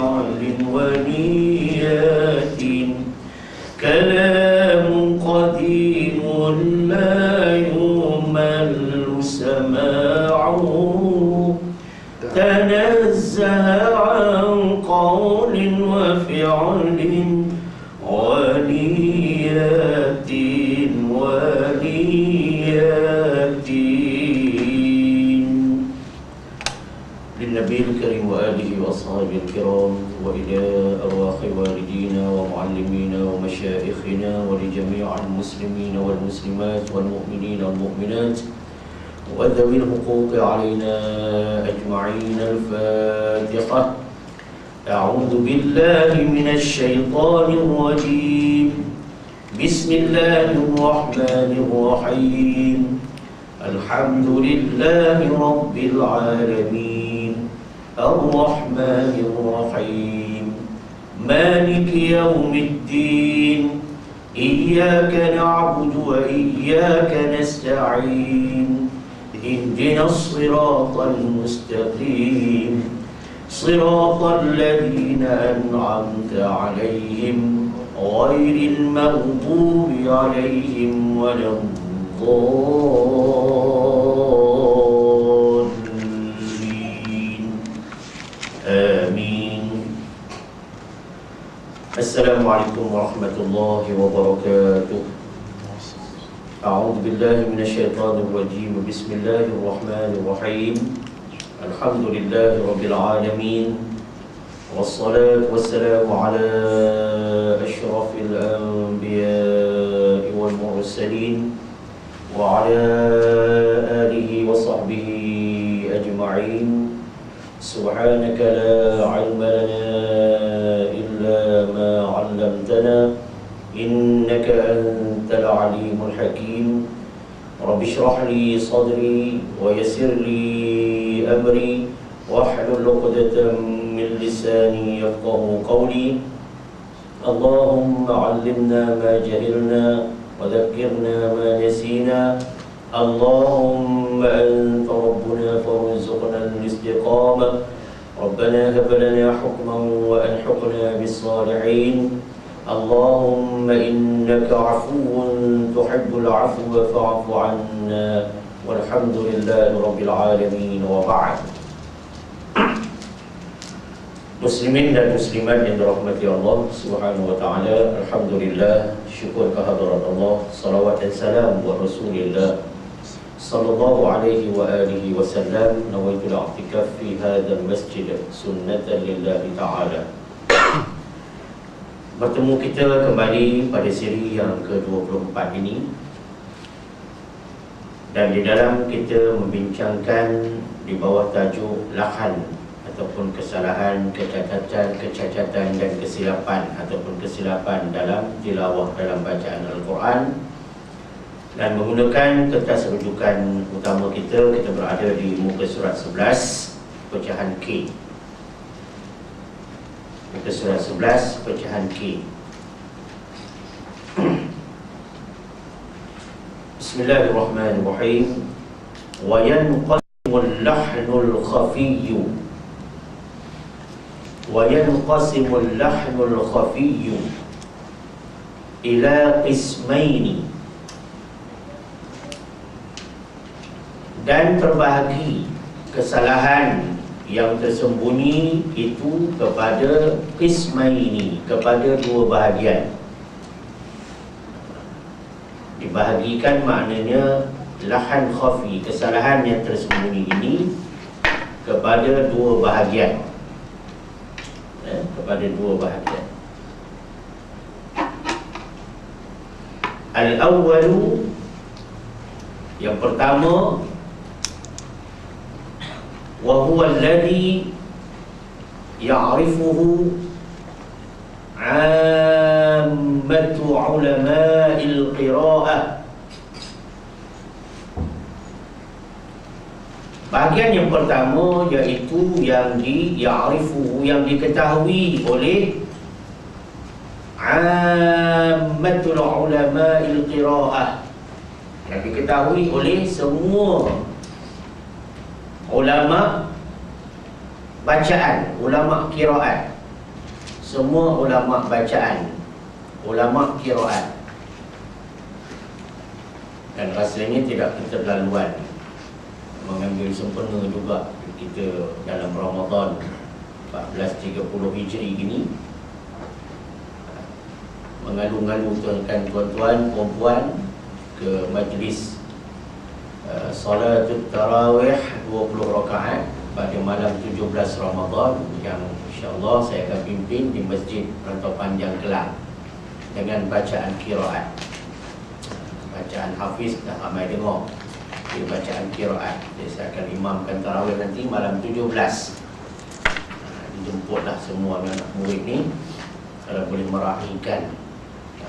وفعل ونيات كلام قديم لا يمل سماعه تنزه عن قول وفعل ونيات للنبي الكريم وآله وأصحابه الكرام وإلى أرواح والدينا ومعلمينا ومشايخنا ولجميع المسلمين والمسلمات والمؤمنين والمؤمنات وذوي الحقوق علينا أجمعين. الفاتحة. أعوذ بالله من الشيطان الرجيم. بسم الله الرحمن الرحيم. الحمد لله رب العالمين الرحمن الرحيم مالك يوم الدين إياك نعبد وإياك نستعين اهدنا الصراط المستقيم صراط الذين أنعمت عليهم غير المغضوب عليهم ولا الضالين آمين. السلام عليكم ورحمة الله وبركاته. أعوذ بالله من الشيطان الرجيم. بسم الله الرحمن الرحيم. الحمد لله رب العالمين والصلاة والسلام على أشرف الأنبياء والمرسلين وعلى آله وصحبه أجمعين. سبحانك لا علم لنا إلا ما علمتنا إنك أنت العليم الحكيم. رب اشرح لي صدري ويسر لي أمري واحلل عقدة من لساني يفقه قولي. اللهم علمنا ما جهلنا وذكرنا ما نسينا. اللهم أنت ربنا فارزقنا الاستقامة. ربنا هب لنا حكما وألحقنا بالصالحين. اللهم إنك عفو تحب العفو فاعف عنا والحمد لله رب العالمين. وبعد. Muslimin dan muslimat yang dirahmati Allah Subhanahu wa taala, alhamdulillah, syukur kehadirat Allah, salawat dan salam buat Rasulullah sallallahu alaihi wa alihi wasallam. Nawaitul i'tikaf fi hadzal masjid sunnatan lillahi taala. Bertemu kita kembali pada siri yang ke-24 ini, dan di dalam kita membincangkan di bawah tajuk lahan ataupun kesalahan, kecacatan dan kesilapan ataupun kesilapan dalam tilawah, dalam bacaan Al-Quran. Dan menggunakan kertas rujukan utama kita berada di muka surat 11 pecahan K. Muka surat 11 pecahan K. Bismillahirrahmanirrahim. Wa yanqasimul lahnul khafiyyu وينقسم اللحن الخفي إلى قسمين. Dan terbahagi kesalahan yang tersembunyi itu kepada qismaini, kepada dua bahagian. Dibahagikan maknanya lahan khafi, kesalahan yang tersembunyi ini kepada dua bahagian. Kepada dua bahagian. Al-awwalu, yang pertama, wa huwa alladhi ya'rifuhu 'ammatu 'ulama'il qira'ah. Bahagian yang pertama iaitu yang ya'rifu, yang diketahui oleh ammatul ulama'il qira'ah, yang diketahui oleh semua ulama bacaan, ulama qira'at. semua ulama bacaan, ulama qiraat. Dan rasanya tidak keterlaluan mengambil sempena juga kita dalam Ramadan 1430 Hijri gini, mengalu-ngalukan tuan-tuan, perempuan ke majlis Salatul Tarawih 20 rakaat pada malam 17 Ramadan yang insya-Allah saya akan pimpin di Masjid Rantau Panjang Kelang dengan bacaan qiraat. Bacaan Hafiz dah ramai dengar. Dia bacaan qiraat. Jadi saya akan imamkan tarawih nanti malam 17. Dijemputlah semua anak murid ni kalau boleh meraihkan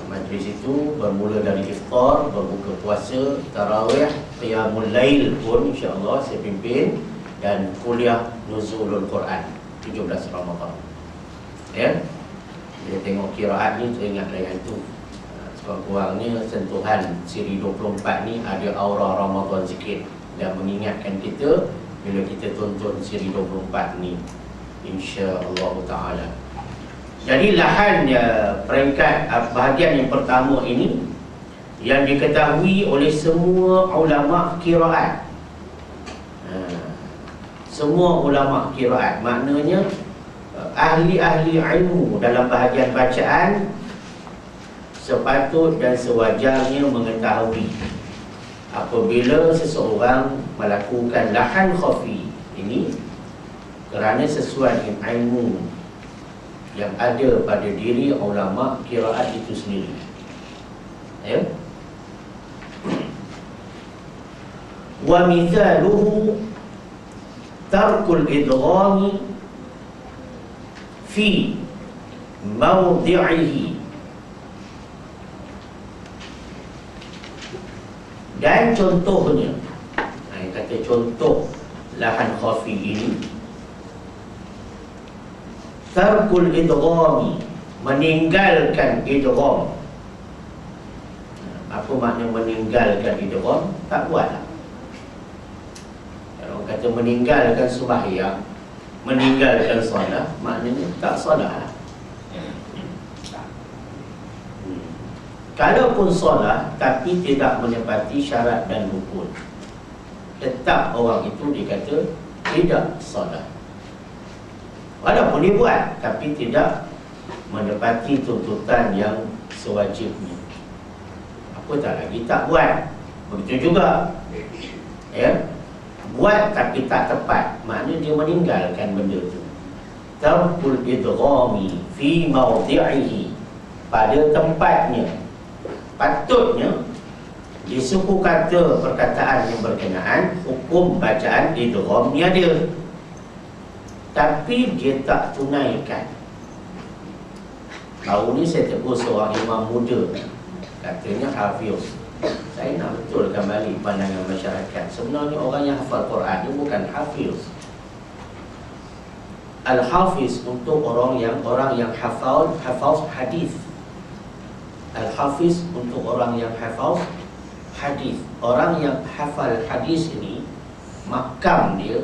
majlis itu, bermula dari iftar, berbuka puasa, tarawih, qiyamul lail pun insya-Allah saya pimpin, dan kuliah nuzulul Quran 17 Ramadan. Ya. Bila tengok qiraat ni teringatlah yang itu. Sekurang-kurangnya sentuhan siri 24 ni ada aura Ramadan sikit dan mengingatkan kita bila kita tonton siri 24 ni, insya-Allah taala. Jadi lahan peringkat bahagian yang pertama ini yang diketahui oleh semua ulama qiraat. Semua ulama qiraat, maknanya ahli-ahli ilmu dalam bahagian bacaan sepatut dan sewajarnya mengetahui apabila seseorang melakukan lahan khafi ini kerana sesuai dengan ilmu yang ada pada diri ulama qiraat itu sendiri. Ya. Wa mithaluhu tarkul idghami fi mawdi'ihi. Dan contohnya, kata contoh lahan khafi ini, tarkul idghami, meninggalkan idgham. Apa makna meninggalkan idgham? Tak buatlah. Kalau kata meninggalkan sembahyang, meninggalkan solat, maknanya tak solat lah. Kalaupun solat tapi tidak menepati syarat dan rukun, tetap orang itu dikata tidak solat. Walaupun dia buat tapi tidak menepati tuntutan yang sewajibnya. Apa tak lagi tak buat. Begitu juga, ya, buat tapi tak tepat, maknanya dia meninggalkan benda itu. Tarkul idghami fi mawdi'ihi, pada tempatnya. Patutnya di suku kata perkataan yang berkenaan, hukum bacaan idgham ni ada, tapi dia tak tunaikan. Baru ni saya tegur seorang imam muda, katanya hafiz. Saya nak betulkan balik pandangan masyarakat. Sebenarnya orang yang hafal Quran dia bukan hafiz. Al-hafiz untuk orang yang hafal hadis. Al-hafiz untuk orang yang hafal hadis. Orang yang hafal hadis ini, makam dia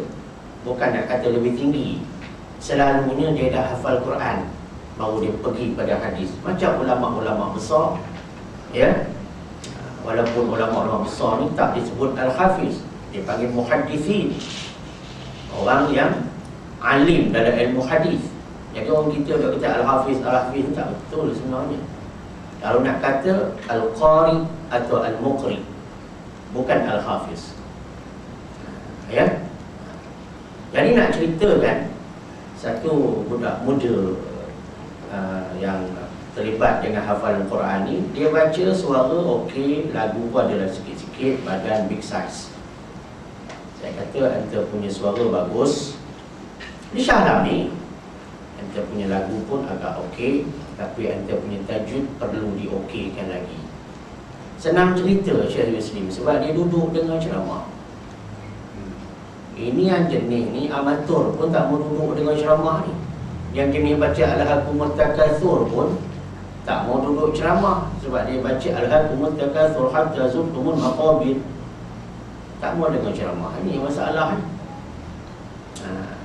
bukan nak kata lebih tinggi. Selalunya dia dah hafal Quran baru dia pergi pada hadis. Macam ulama-ulama besar, ya. Walaupun ulama-ulama besar ni tak disebut al-hafiz, dia panggil muhaddithin, orang yang alim dalam ilmu hadis. Jadi orang kita dah kata al-hafiz tak betul sebenarnya. Kalau nak kata al-qari atau al-muqri, bukan al-hafiz. Ya. Jadi nak ceritakan satu budak muda yang terlibat dengan hafalan Quran ni, dia baca suara okey, lagu pun adalah sikit-sikit, badan big size. Saya kata anda punya suara bagus, ni Syahlam ni, anda punya lagu pun agak okey, tapi anda punya tajwid perlu diokeykan lagi. Senang cerita Syekh Yuslim sebab dia duduk dengan ceramah. Ini yang jenis ni amatur pun tak mau duduk dengan ceramah ni. Yang jenis baca Al-Hakumut Takatsur pun tak mau duduk ceramah sebab dia baca Al-Hakumut Takatsur hatta zurtumul maqabir. Tak mau dengan ceramah. Ini masalah.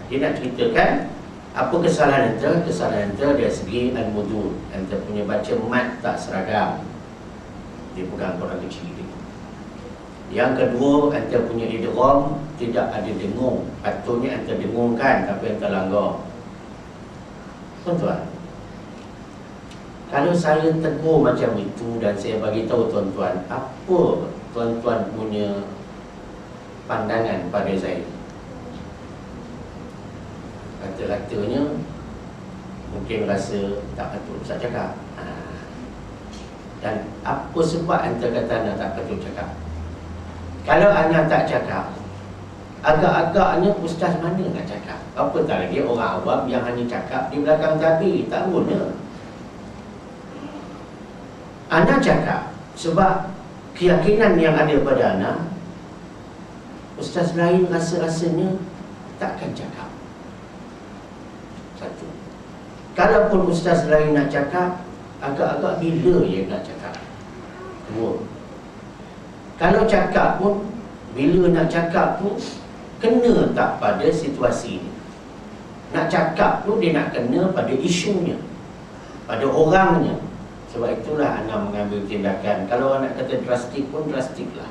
Dia nak ceritakan Apa kesalahan anda? Kesalahan anda dari segi al-mudud. Anda punya baca mat tak seragam. Dia pegang orang kecil dia. Yang kedua, anda punya idgham tidak ada dengung. Patutnya anda dengungkan, tapi anda langgar. Tuan-tuan, kalau saya tegur macam itu dan saya bagi tahu tuan-tuan, apa tuan-tuan punya pandangan pada saya? Kata-katanya mungkin rasa tak patut Ustaz cakap. Dan apa sebab anda kata anda tak patut cakap? Kalau anda tak cakap, agak-agaknya ustaz mana nak cakap? Apa tak lagi orang awam yang hanya cakap di belakang tapi tak guna. Anda cakap sebab keyakinan yang ada pada anda, ustaz lain rasa-rasanya takkan cakap. Satu. Kalaupun ustaz lain nak cakap, agak-agak bila yang nak cakap? Dua. Kalau cakap pun, bila nak cakap tu, kena tak pada situasi ni? Nak cakap tu dia nak kena pada isunya, pada orangnya. Sebab itulah anda mengambil tindakan. Kalau anda kata drastik pun drastik lah,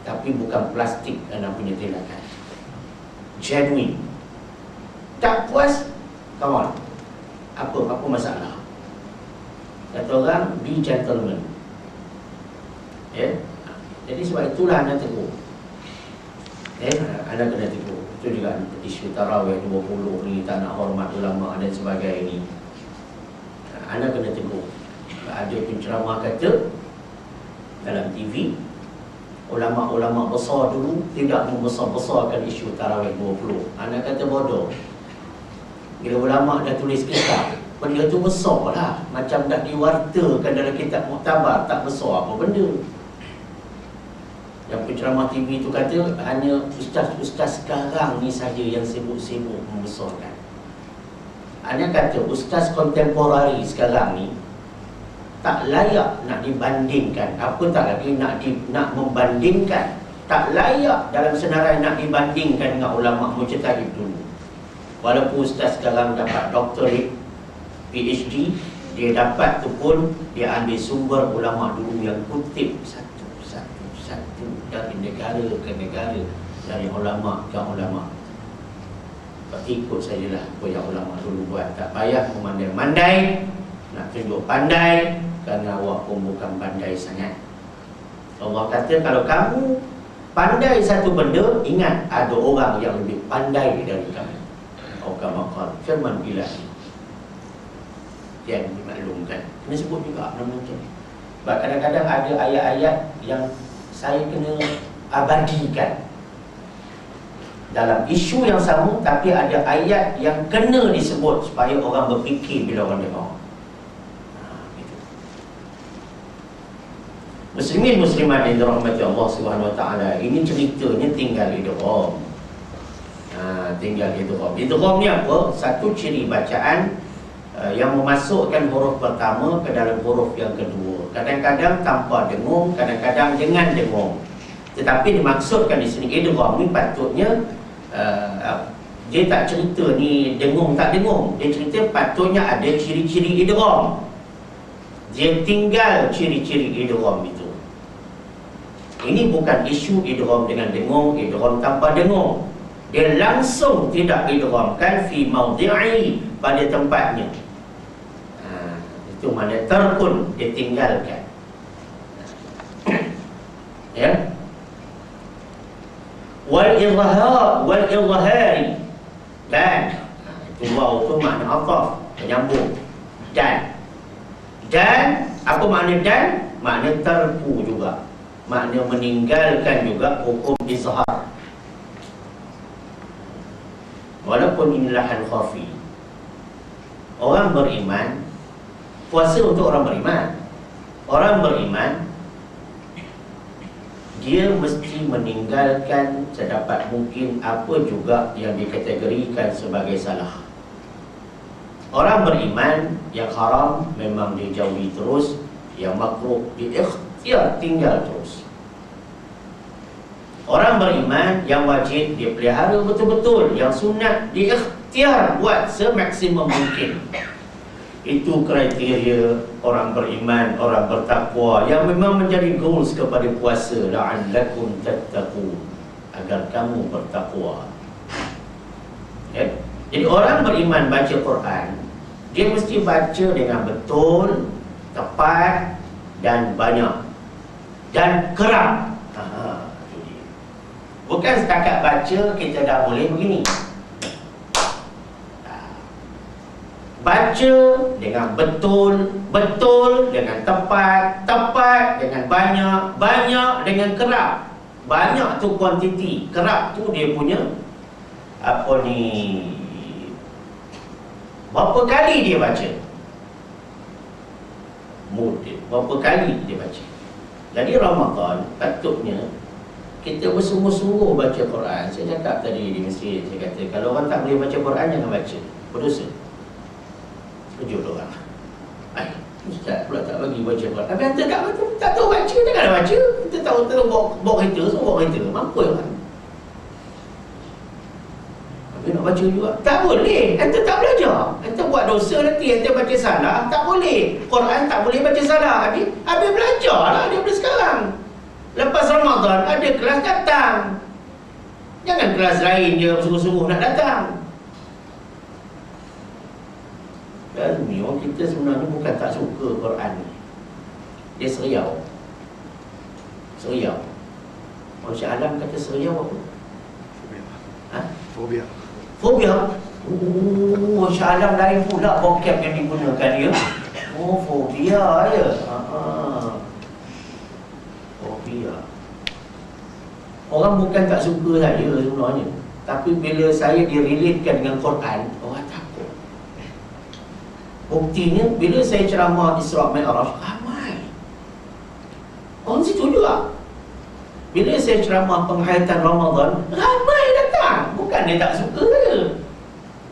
tapi bukan plastik anda punya tindakan. Genuine. Tak puas, come on. Apa masalah? Kata orang, be gentleman. Ya. Jadi sebab itulah anda tegur. Anda kena tegur. Itu juga isu tarawih 20 ni, tak nak hormat ulama dan sebagainya ni. Anda kena tegur. Ada penceramah kata dalam TV, ulama-ulama besar dulu tidak membesar-besarkan isu tarawih 20. Anda kata bodoh. Bila ulama dah tulis kitab, benda tu besar lah. Macam tak diwartakan dalam kitab muktabar, tak besar apa benda. Yang penceramah TV tu kata hanya ustaz-ustaz sekarang ni saja yang sibuk-sibuk membesarkan. Anda kata ustaz kontemporari sekarang ni tak layak nak dibandingkan. Apa tak lagi nak membandingkan. Tak layak dalam senarai nak dibandingkan dengan ulama mujtahid dulu. Walaupun ustaz sekarang dapat doktorate, PhD, dia dapat tu pun dia ambil sumber ulama dulu yang kutip satu dari negara ke negara, dari ulama ke ulama. Ikut sajalah apa yang ulama dulu buat. Tak payah memandai-mandai, nak tunjuk pandai, kerana awak pun bukan pandai sangat. Allah kata kalau kamu pandai satu benda, ingat ada orang yang lebih pandai dari kamu. Maka firman ilahi yang dimaklumkan. Kena sebut juga nama macam ni. Sebab kadang-kadang ada ayat-ayat yang saya kena abadikan dalam isu yang sama, tapi ada ayat yang kena disebut supaya orang berfikir bila orang dengar. Muslimin muslimat yang dirahmati Allah Subhanahu Wa Taala, ini ceritanya tinggal idgham. Tinggal idgham. Idgham ni apa? Satu ciri bacaan yang memasukkan huruf pertama ke dalam huruf yang kedua. Kadang-kadang tanpa dengung, kadang-kadang dengan dengung. Tetapi dimaksudkan di sini idgham ni patutnya dia tak cerita ni dengung tak dengung. Dia cerita patutnya ada ciri-ciri idgham. Dia tinggal ciri-ciri idgham itu. Ini bukan isu idgham dengan dengung, idgham tanpa dengung. Dia langsung tidak idghamkan fi mawdi'i, pada tempatnya. Itu mana terkun, ditinggalkan. Ya. Wal izhari, dan itu waw tu makna ataf, menyambung. Dan apa makna dan? Makna terku juga, makna meninggalkan juga hukum izhar. Walaupun inilah al-khafi. Orang beriman, puasa untuk orang beriman. Orang beriman, dia mesti meninggalkan sedapat mungkin apa juga yang dikategorikan sebagai salah. Orang beriman, yang haram memang dijauhi terus, yang makruh diikhtiar tinggal terus. Orang beriman, yang wajib dia pelihara betul-betul, yang sunat diikhtiar ikhtiar buat semaksimum mungkin. Itu kriteria orang beriman, orang bertakwa yang memang menjadi goals kepada puasa. La'allakum tattaqun, agar kamu bertakwa. Okay? Jadi orang beriman baca Quran, dia mesti baca dengan betul, tepat dan banyak dan kerap. Bukan setakat baca kita dah boleh begini. Baca dengan betul, betul dengan tepat, tepat dengan banyak, banyak dengan kerap. Banyak tu kuantiti, kerap tu dia punya apa ni, berapa kali dia baca, mood dia, berapa kali dia baca. Jadi Ramadan patutnya kita bersungguh-sungguh baca Quran. Saya cakap tadi di masjid, saya kata kalau orang tak boleh baca Quran jangan baca, berdosa. Kejut orang. Ustaz pula tak bagi baca Quran. Tapi anda tak tahu baca, takkan nak baca. Kita tahu bawa kereta, semua bawa kereta. Mampu kan? Tapi nak baca juga. Tak boleh. Anda tak belajar. Anda buat dosa nanti, anda baca salah. Tak boleh. Quran tak boleh baca salah. Habis belajar lah daripada sekarang. Lepas Ramadan ada kelas datang. Jangan kelas lain je sungguh-sungguh nak datang. Dan orang kita sebenarnya bukan tak suka Quran ni. Dia seriau. Seriau. Masya Allah kata seriau apa? Fobia. Fobia? Masya Allah lain pula vocab yang digunakan dia. Oh, fobia ya. Fobia. Orang bukan tak suka saja sebenarnya. Tapi bila saya direlatekan dengan Quran, orang takut. Buktinya bila saya ceramah Isra' Mi'raj, ramai orang situ juga. Bila saya ceramah penghayatan Ramadan, ramai datang. Bukan dia tak suka saja,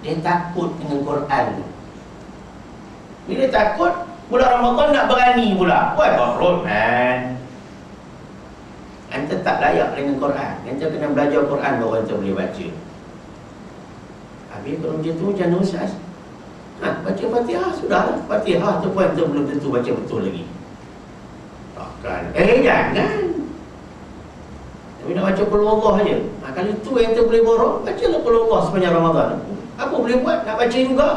dia takut dengan Quran. Bila takut, bulan Ramadan nak berani pula. What about man? Anda tak layak dengan Quran. Anda kena belajar Quran baru anda boleh baca. Habis kalau macam tu, macam mana Ustaz? Baca Fatihah, sudahlah. Fatihah tu pun anda belum tentu baca betul lagi. Takkan. Jangan. Tapi nak baca Qul Huwallah saja. Kalau itu yang anda boleh borong, bacalah Qul Huwallah sepanjang Ramadan. Apa boleh buat? Nak baca juga.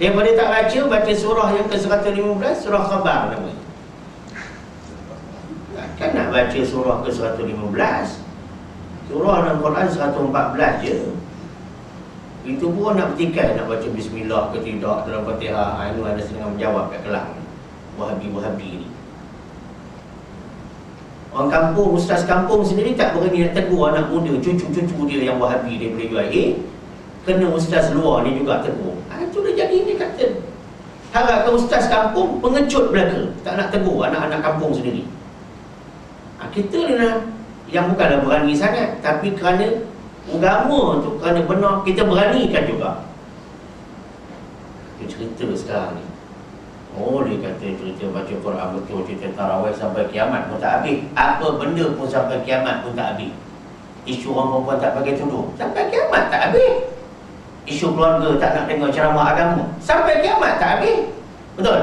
Daripada tak baca surah yang ke-115, surah Khabar namanya. Kan nak baca surah ke-115. Surah dalam Quran 114 je. Itu pun nak bertikai, nak baca bismillah ke tidak dalam Fatihah. Itu ada setengah menjawab kat kelang Wahabi ni. Orang kampung, ustaz kampung sendiri tak berani nak tegur anak muda, cucu-cucu dia yang Wahabi daripada UIA. Kena ustaz luar ni juga tegur. Itu dah jadi ni kata. Harapkan ustaz kampung pengecut belaka, tak nak tegur anak-anak kampung sendiri. Kita ni lah yang bukanlah berani sangat, tapi kerana agama tu, kerana benar, kita beranikan juga. Dia cerita sekarang ni, dia kata cerita baca Quran betul, cerita tarawih sampai kiamat pun tak habis. Apa benda pun sampai kiamat pun tak habis. Isu orang perempuan tak pakai tudung, sampai kiamat tak habis. Isu keluarga tak nak dengar ceramah agama, sampai kiamat tak habis. Betul?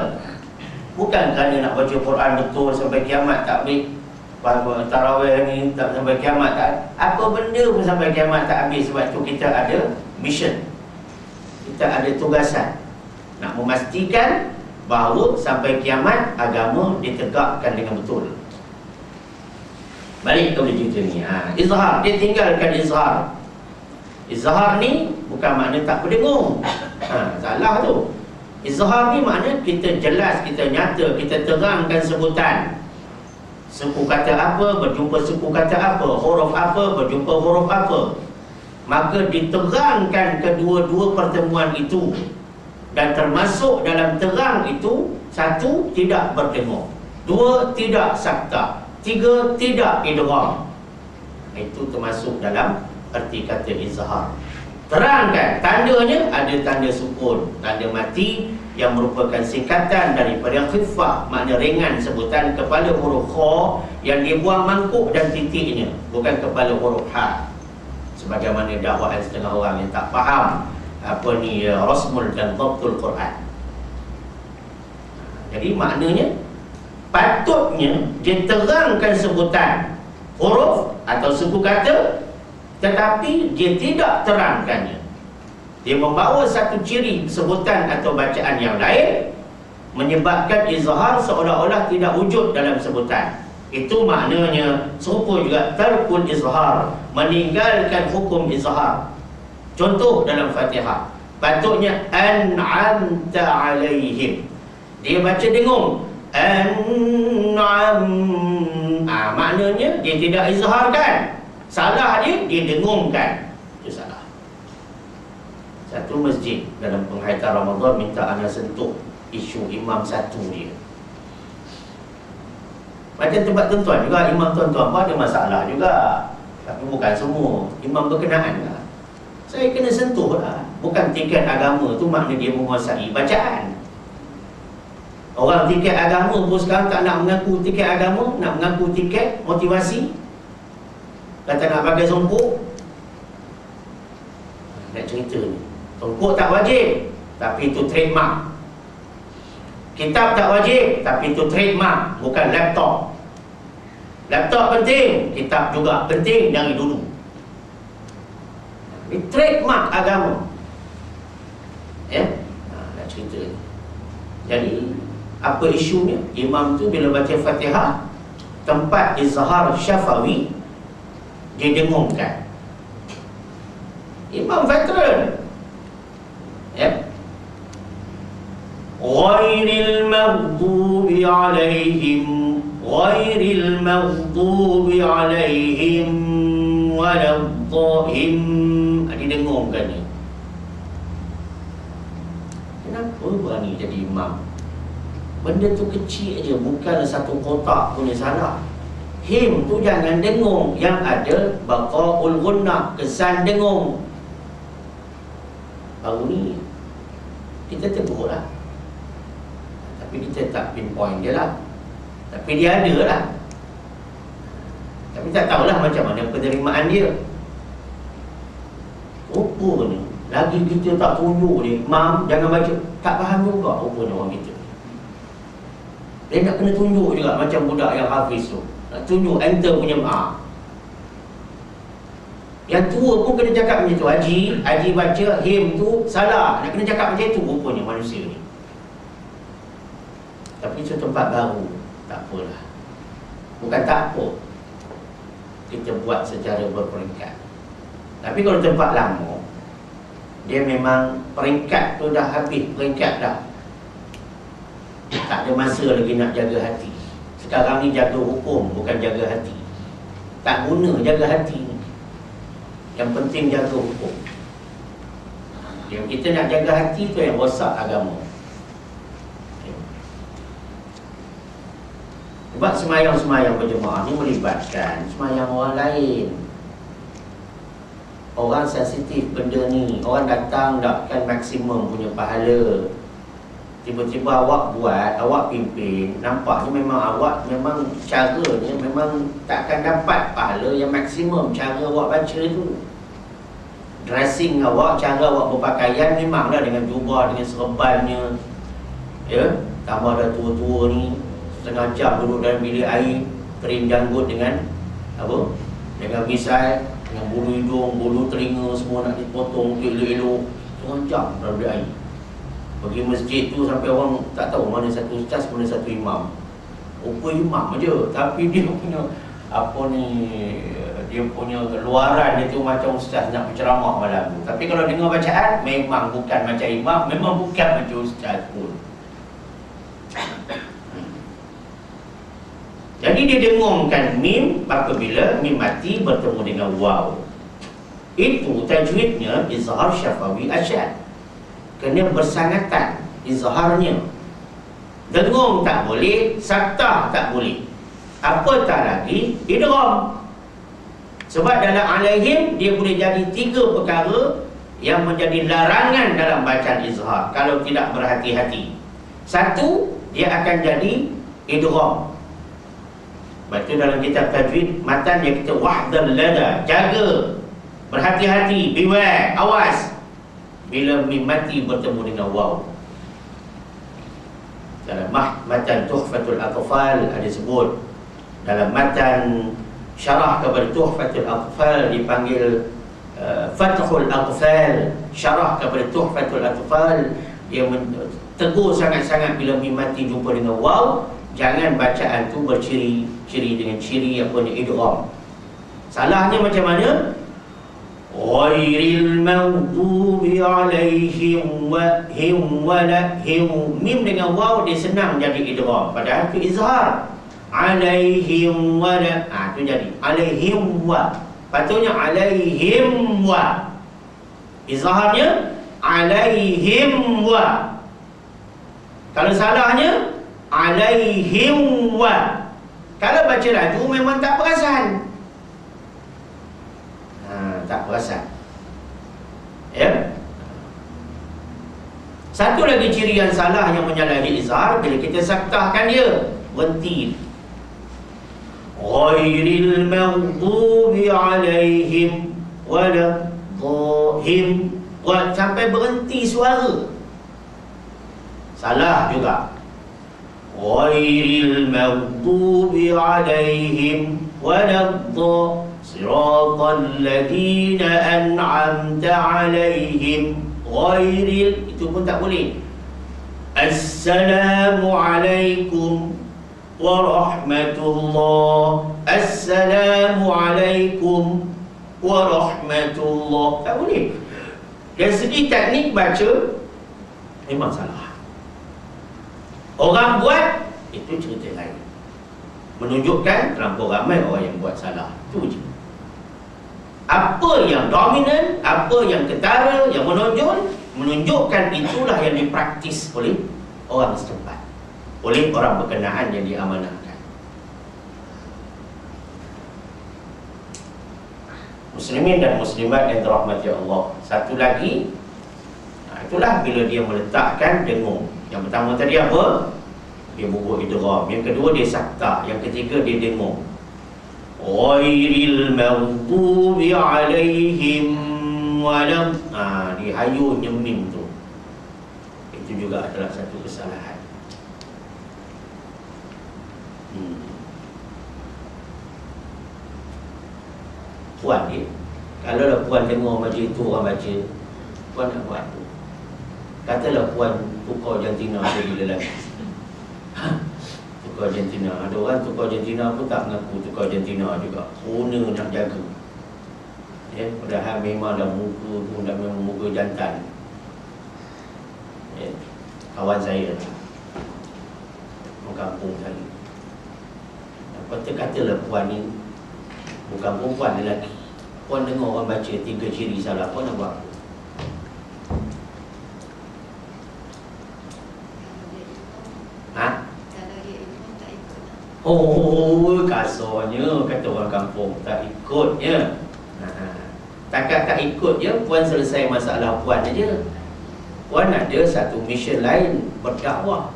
Bukan kerana nak baca Quran betul sampai kiamat tak habis. Tarawih ni tak sampai kiamat tak. Apa benda pun sampai kiamat tak habis. Sebab tu kita ada mission, kita ada tugasan nak memastikan bahawa sampai kiamat agama ditegakkan dengan betul. Balik kepada cerita ni. Izhar, dia tinggalkan izhar. Izhar ni bukan makna tak berdengung. Salah tu. Izhar ni makna kita jelas, kita nyata, kita terangkan sebutan. Suku kata apa berjumpa suku kata apa, huruf apa berjumpa huruf apa. Maka diterangkan kedua-dua pertemuan itu. Dan termasuk dalam terang itu, 1, tidak berdengung, 2, tidak sakta, 3, tidak idgham. Itu termasuk dalam erti kata izhar. Terangkan, tandanya ada tanda sukun, tanda mati yang merupakan singkatan daripada khifah, makna ringan sebutan kepala huruf kha yang dibuang mangkuk dan titiknya, bukan kepala huruf ha. Sebagaimana dakwaan setengah orang yang tak faham rasmul dan dhabtul Quran. Jadi maknanya patutnya dia terangkan sebutan huruf atau suku kata, tetapi dia tidak terangkannya. Dia membawa satu ciri sebutan atau bacaan yang lain, menyebabkan izhar seolah-olah tidak wujud dalam sebutan. Itu maknanya serupa juga tarkul izhar, meninggalkan hukum izhar. Contoh dalam Fatihah, patutnya an'amta alaihim, dia baca dengung an'am. Maknanya dia tidak izharkan. Salah dia dengungkan. Itu salah. Satu masjid dalam penghayatan Ramadan minta ana sentuh isu imam satu dia. Macam tempat tuan-tuan juga, imam tuan-tuan pun ada masalah juga. Tapi bukan semua imam berkenaan lah. Saya kena sentuh lah. Bukan tiket agama tu makna dia menguasai bacaan. Orang tiket agama pun sekarang tak nak mengaku tiket agama, nak mengaku tiket motivasi. Kata nak pakai songkok. Nak cerita ni, songkok tak wajib, tapi itu trademark. Kitab tak wajib, tapi itu trademark, bukan laptop. Laptop penting, kitab juga penting dari dulu. Ini trademark agama. Ya, nak cerita ni. Jadi apa isunya? Imam tu bila baca Fatihah, tempat izhar syafawi dia dengungkan. Imam veteran. Ya. Ghairil maghdubi alaihim waladdallin. Dia dengungkan ni. Kenapa berani jadi imam? Benda tu kecil aja, bukan satu kotak punya salah. Him tu jangan dengung, yang ada baqaul gunnah, kesan dengung. Baru ni kita tegur lah, tapi kita tak pinpoint dia lah. Tapi dia ada lah, tapi tak tahulah macam mana penerimaan dia. Rupanya lagi kita tak tunjuk ni, mam jangan baca, tak faham juga rupanya orang kita. Dia nak kena tunjuk juga macam budak yang hafiz tu, nak tunjuk enter punya maaf. Yang tua pun kena cakap macam tu. Haji baca him tu salah, nak kena cakap macam tu rupanya manusia ni. Tapi itu tempat baru, tak apalah. Bukan tak apa, kita buat secara berperingkat. Tapi kalau tempat lama, dia memang peringkat tu dah habis, peringkat dah, tak ada masa lagi nak jaga hati. Sekarang ni jaga hukum, bukan jaga hati. Tak guna jaga hati ni. Yang penting jaga hukum. Yang kita nak jaga hati tu yang rosak agama. Sebab semayang-semayang berjemaah ni melibatkan semayang orang lain. Orang sensitif benda ni. Orang datang takkan maksimum punya pahala. Tiba-tiba awak buat, awak pimpin, nampaknya memang awak memang caranya memang takkan dapat pahala yang maksimum. Cara awak baca tu, dressing awak, cara awak berpakaian memanglah dengan jubah, dengan serbannya, ya. Tambah dah tua-tua ni, setengah jam duduk dalam bilik air, kering janggut dengan apa? Dengan misai, dengan bulu hidung, bulu telinga semua nak dipotong elok-elok, setengah jam dalam bilik air. Pergi masjid tu sampai orang tak tahu mana satu ustaz, mana satu imam. Rupa imam aja, tapi dia punya apa ni, dia punya keluaran dia tu macam ustaz nak berceramah malam tu. Tapi kalau dengar bacaan, memang bukan macam imam, memang bukan macam ustaz pun. Jadi dia dengungkan mim apabila mim mati bertemu dengan waw. Itu tajwidnya izhar syafawi asyad, kena bersangatan izharnya. Dengung tak boleh, saktah tak boleh, apatah lagi idgham. Sebab dalam alaihim dia boleh jadi tiga perkara yang menjadi larangan dalam bacaan izhar kalau tidak berhati-hati. Satu, dia akan jadi idgham. Sebab itu dalam kitab tajwid matan yang kita wahdal lada, jaga, berhati-hati, beware, awas. bila mim mati bertemu dengan waw. Dalam matan Tuhfatul Atfal ada sebut, dalam matan syarah kepada Tuhfatul Atfal dipanggil Fathul Atfal. Syarah kepada Tuhfatul Atfal, dia tegur sangat-sangat bila mim mati jumpa dengan waw, jangan bacaan tu berciri-ciri dengan ciri apa ni, idgham. Salahnya macam mana? Ghairil maghdubi alaihim wa him wa la him. Mim dengan waw dia senang jadi idgham, padahal tu izhar. Alaihim wa la, tu jadi alaihim wa. Patutnya alaihim wa. Izharnya alaihim wa. Kalau salahnya alaihim wa. Kalau baca laju memang tak perasan. Tak perasan. Ya. Satu lagi ciri yang salah yang menyalahi izhar, bila kita saktahkan dia, berhenti. Ghairil maghdubi alaihim waladdallin, sampai berhenti suara. Salah juga. Ghairil maghdubi alaihim waladdallin, siratal ladzina an'amta alaihim ghairil, itu pun tak boleh. Assalamualaikum warahmatullah, assalamualaikum warahmatullah, tak boleh. Dari segi teknik baca memang salah. Orang buat itu cerita lain, menunjukkan terlampau ramai orang yang buat salah. Itu je. Apa yang dominan, apa yang ketara, yang menunjukkan itulah yang dipraktis oleh orang setempat, oleh orang berkenaan yang diamanahkan. Muslimin dan muslimat yang dirahmati Allah, satu lagi, itulah bila dia meletakkan dengung. Yang pertama tadi apa? Dia bubuk idgham. Yang kedua dia saktah. Yang ketiga dia dengung. Ghairil maghdubi alaihim walam, dihayun mim tu. Itu juga adalah satu kesalahan. Puan dia, kalau lah puan dengar macam itu orang baca, puan nak buat tu. Katalah puan tukar jantina jadi lelaki. Tukar jantina. Ada orang tukar jantina pun tak mengaku tukar jantina juga. Guna nak jaga. Ya, padahal memang dah muka tu dah memang muka jantan. Ya, kawan saya lah, orang kampung saya. Katalah puan ni bukan perempuan, lelaki. Puan dengar orang baca 3 ciri salah, puan nak buat apa? Oh, kasarnya kata orang kampung, tak ikut ya. Takat tak ikut je, puan selesai masalah puan aja. Puan ada satu mission lain, berdakwah.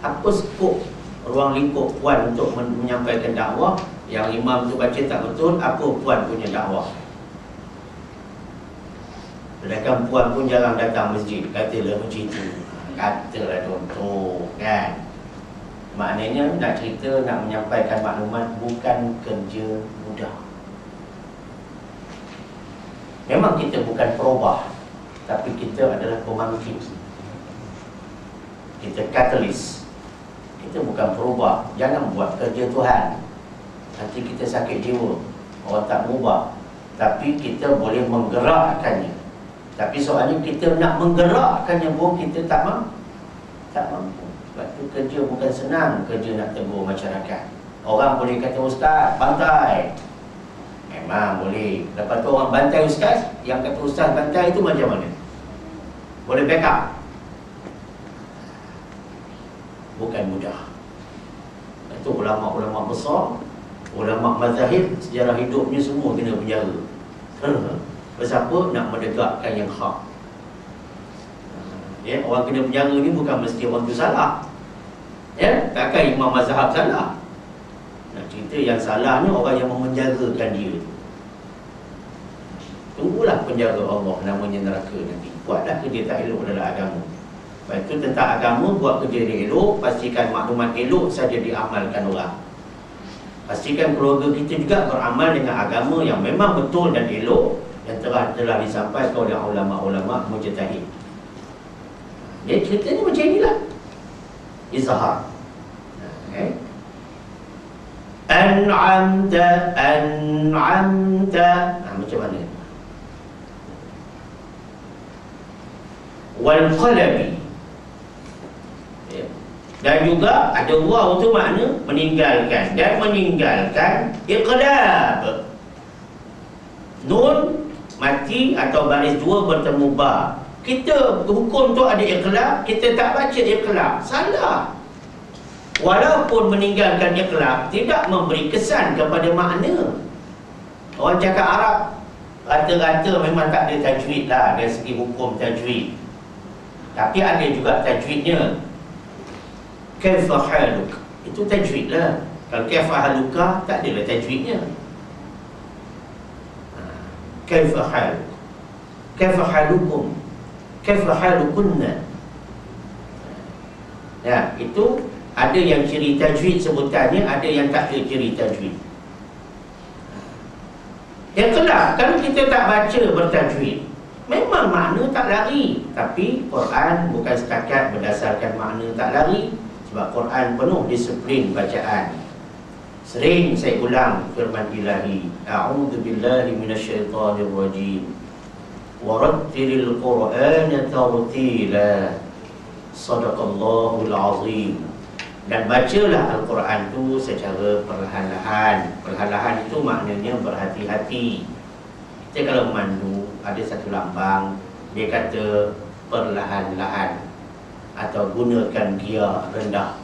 Apa skop ruang lingkup puan untuk menyampaikan dakwah? Yang imam tu baca tak betul, apa puan punya dakwah? Sedangkan puan pun jarang datang masjid, katalah macam itu. Katalah contoh kan. Maknanya nak cerita, nak menyampaikan maklumat bukan kerja mudah. Memang kita bukan perubah, tapi kita adalah pembangkit. Kita katalis. Kita bukan perubah. Jangan buat kerja Tuhan, nanti kita sakit jiwa. Orang tak berubah, tapi kita boleh menggerakkannya. Tapi soalnya kita nak menggerakkannya pun kita tak mampu. Sebab tu kerja bukan senang, kerja nak tegur masyarakat. Orang boleh kata ustaz bantai, memang boleh. Lepas tu orang bantai ustaz, yang kata ustaz bantai itu macam mana? Boleh backup? Bukan mudah. Itu ulama-ulama besar, ulama mazahib, sejarah hidupnya semua kena penjara. Bersapa nak menegakkan yang hak. Ya, orang kena penjara ni bukan mesti orang tu salah. Ya, takkan imam mazhab salah. Nak cerita yang salahnya orang yang memenjarakan dia tu. tunggulah penjaga Allah, namanya neraka nanti. Buatlah kerja tak elok dalam agama. Lepas itu tentang agama, buat kerja dia elok, pastikan maklumat elok saja diamalkan orang. Pastikan keluarga kita juga beramal dengan agama yang memang betul dan elok, yang telah disampaikan oleh ulama-ulama mujtahid. Dia ceritanya macam inilah. Izhar. Okay. An'amta. Macam mana? Wal qalbi. Dan juga ada waw tu makna meninggalkan, dan meninggalkan iqlab. Nun mati atau baris dua bertemu ba. Kita hukum tu ada iqlab, kita tak baca iqlab, salah. Walaupun meninggalkan iqlab tidak memberi kesan kepada makna. Orang cakap Arab rata-rata memang tak ada tajwid lah dari segi hukum tajwid. Tapi ada juga tajwidnya. Kaifa haluk, itu tajwid lah. Kalau kaifa haluka tak adalah tajwidnya. Kaifa haluk, kaifa halukum, kaifa halukunna. Ya, itu ada yang ciri tajwid sebutannya, ada yang tak ada ciri tajwid. Yang kelak, kalau kita tak baca bertajwid, memang makna tak lari. Tapi Quran bukan setakat berdasarkan makna tak lari, sebab Quran penuh disiplin bacaan. Sering saya ulang firman Ilahi, A'udzu billahi minasyaitonir rajim. Warattilil Qur'ana tartila. Shadaqallahul azim. Dan bacalah Al-Quran itu secara perlahan-lahan. Perlahan-lahan itu maknanya berhati-hati. Kita kalau memandu, ada satu lambang, dia kata perlahan-lahan, atau gunakan gia rendah.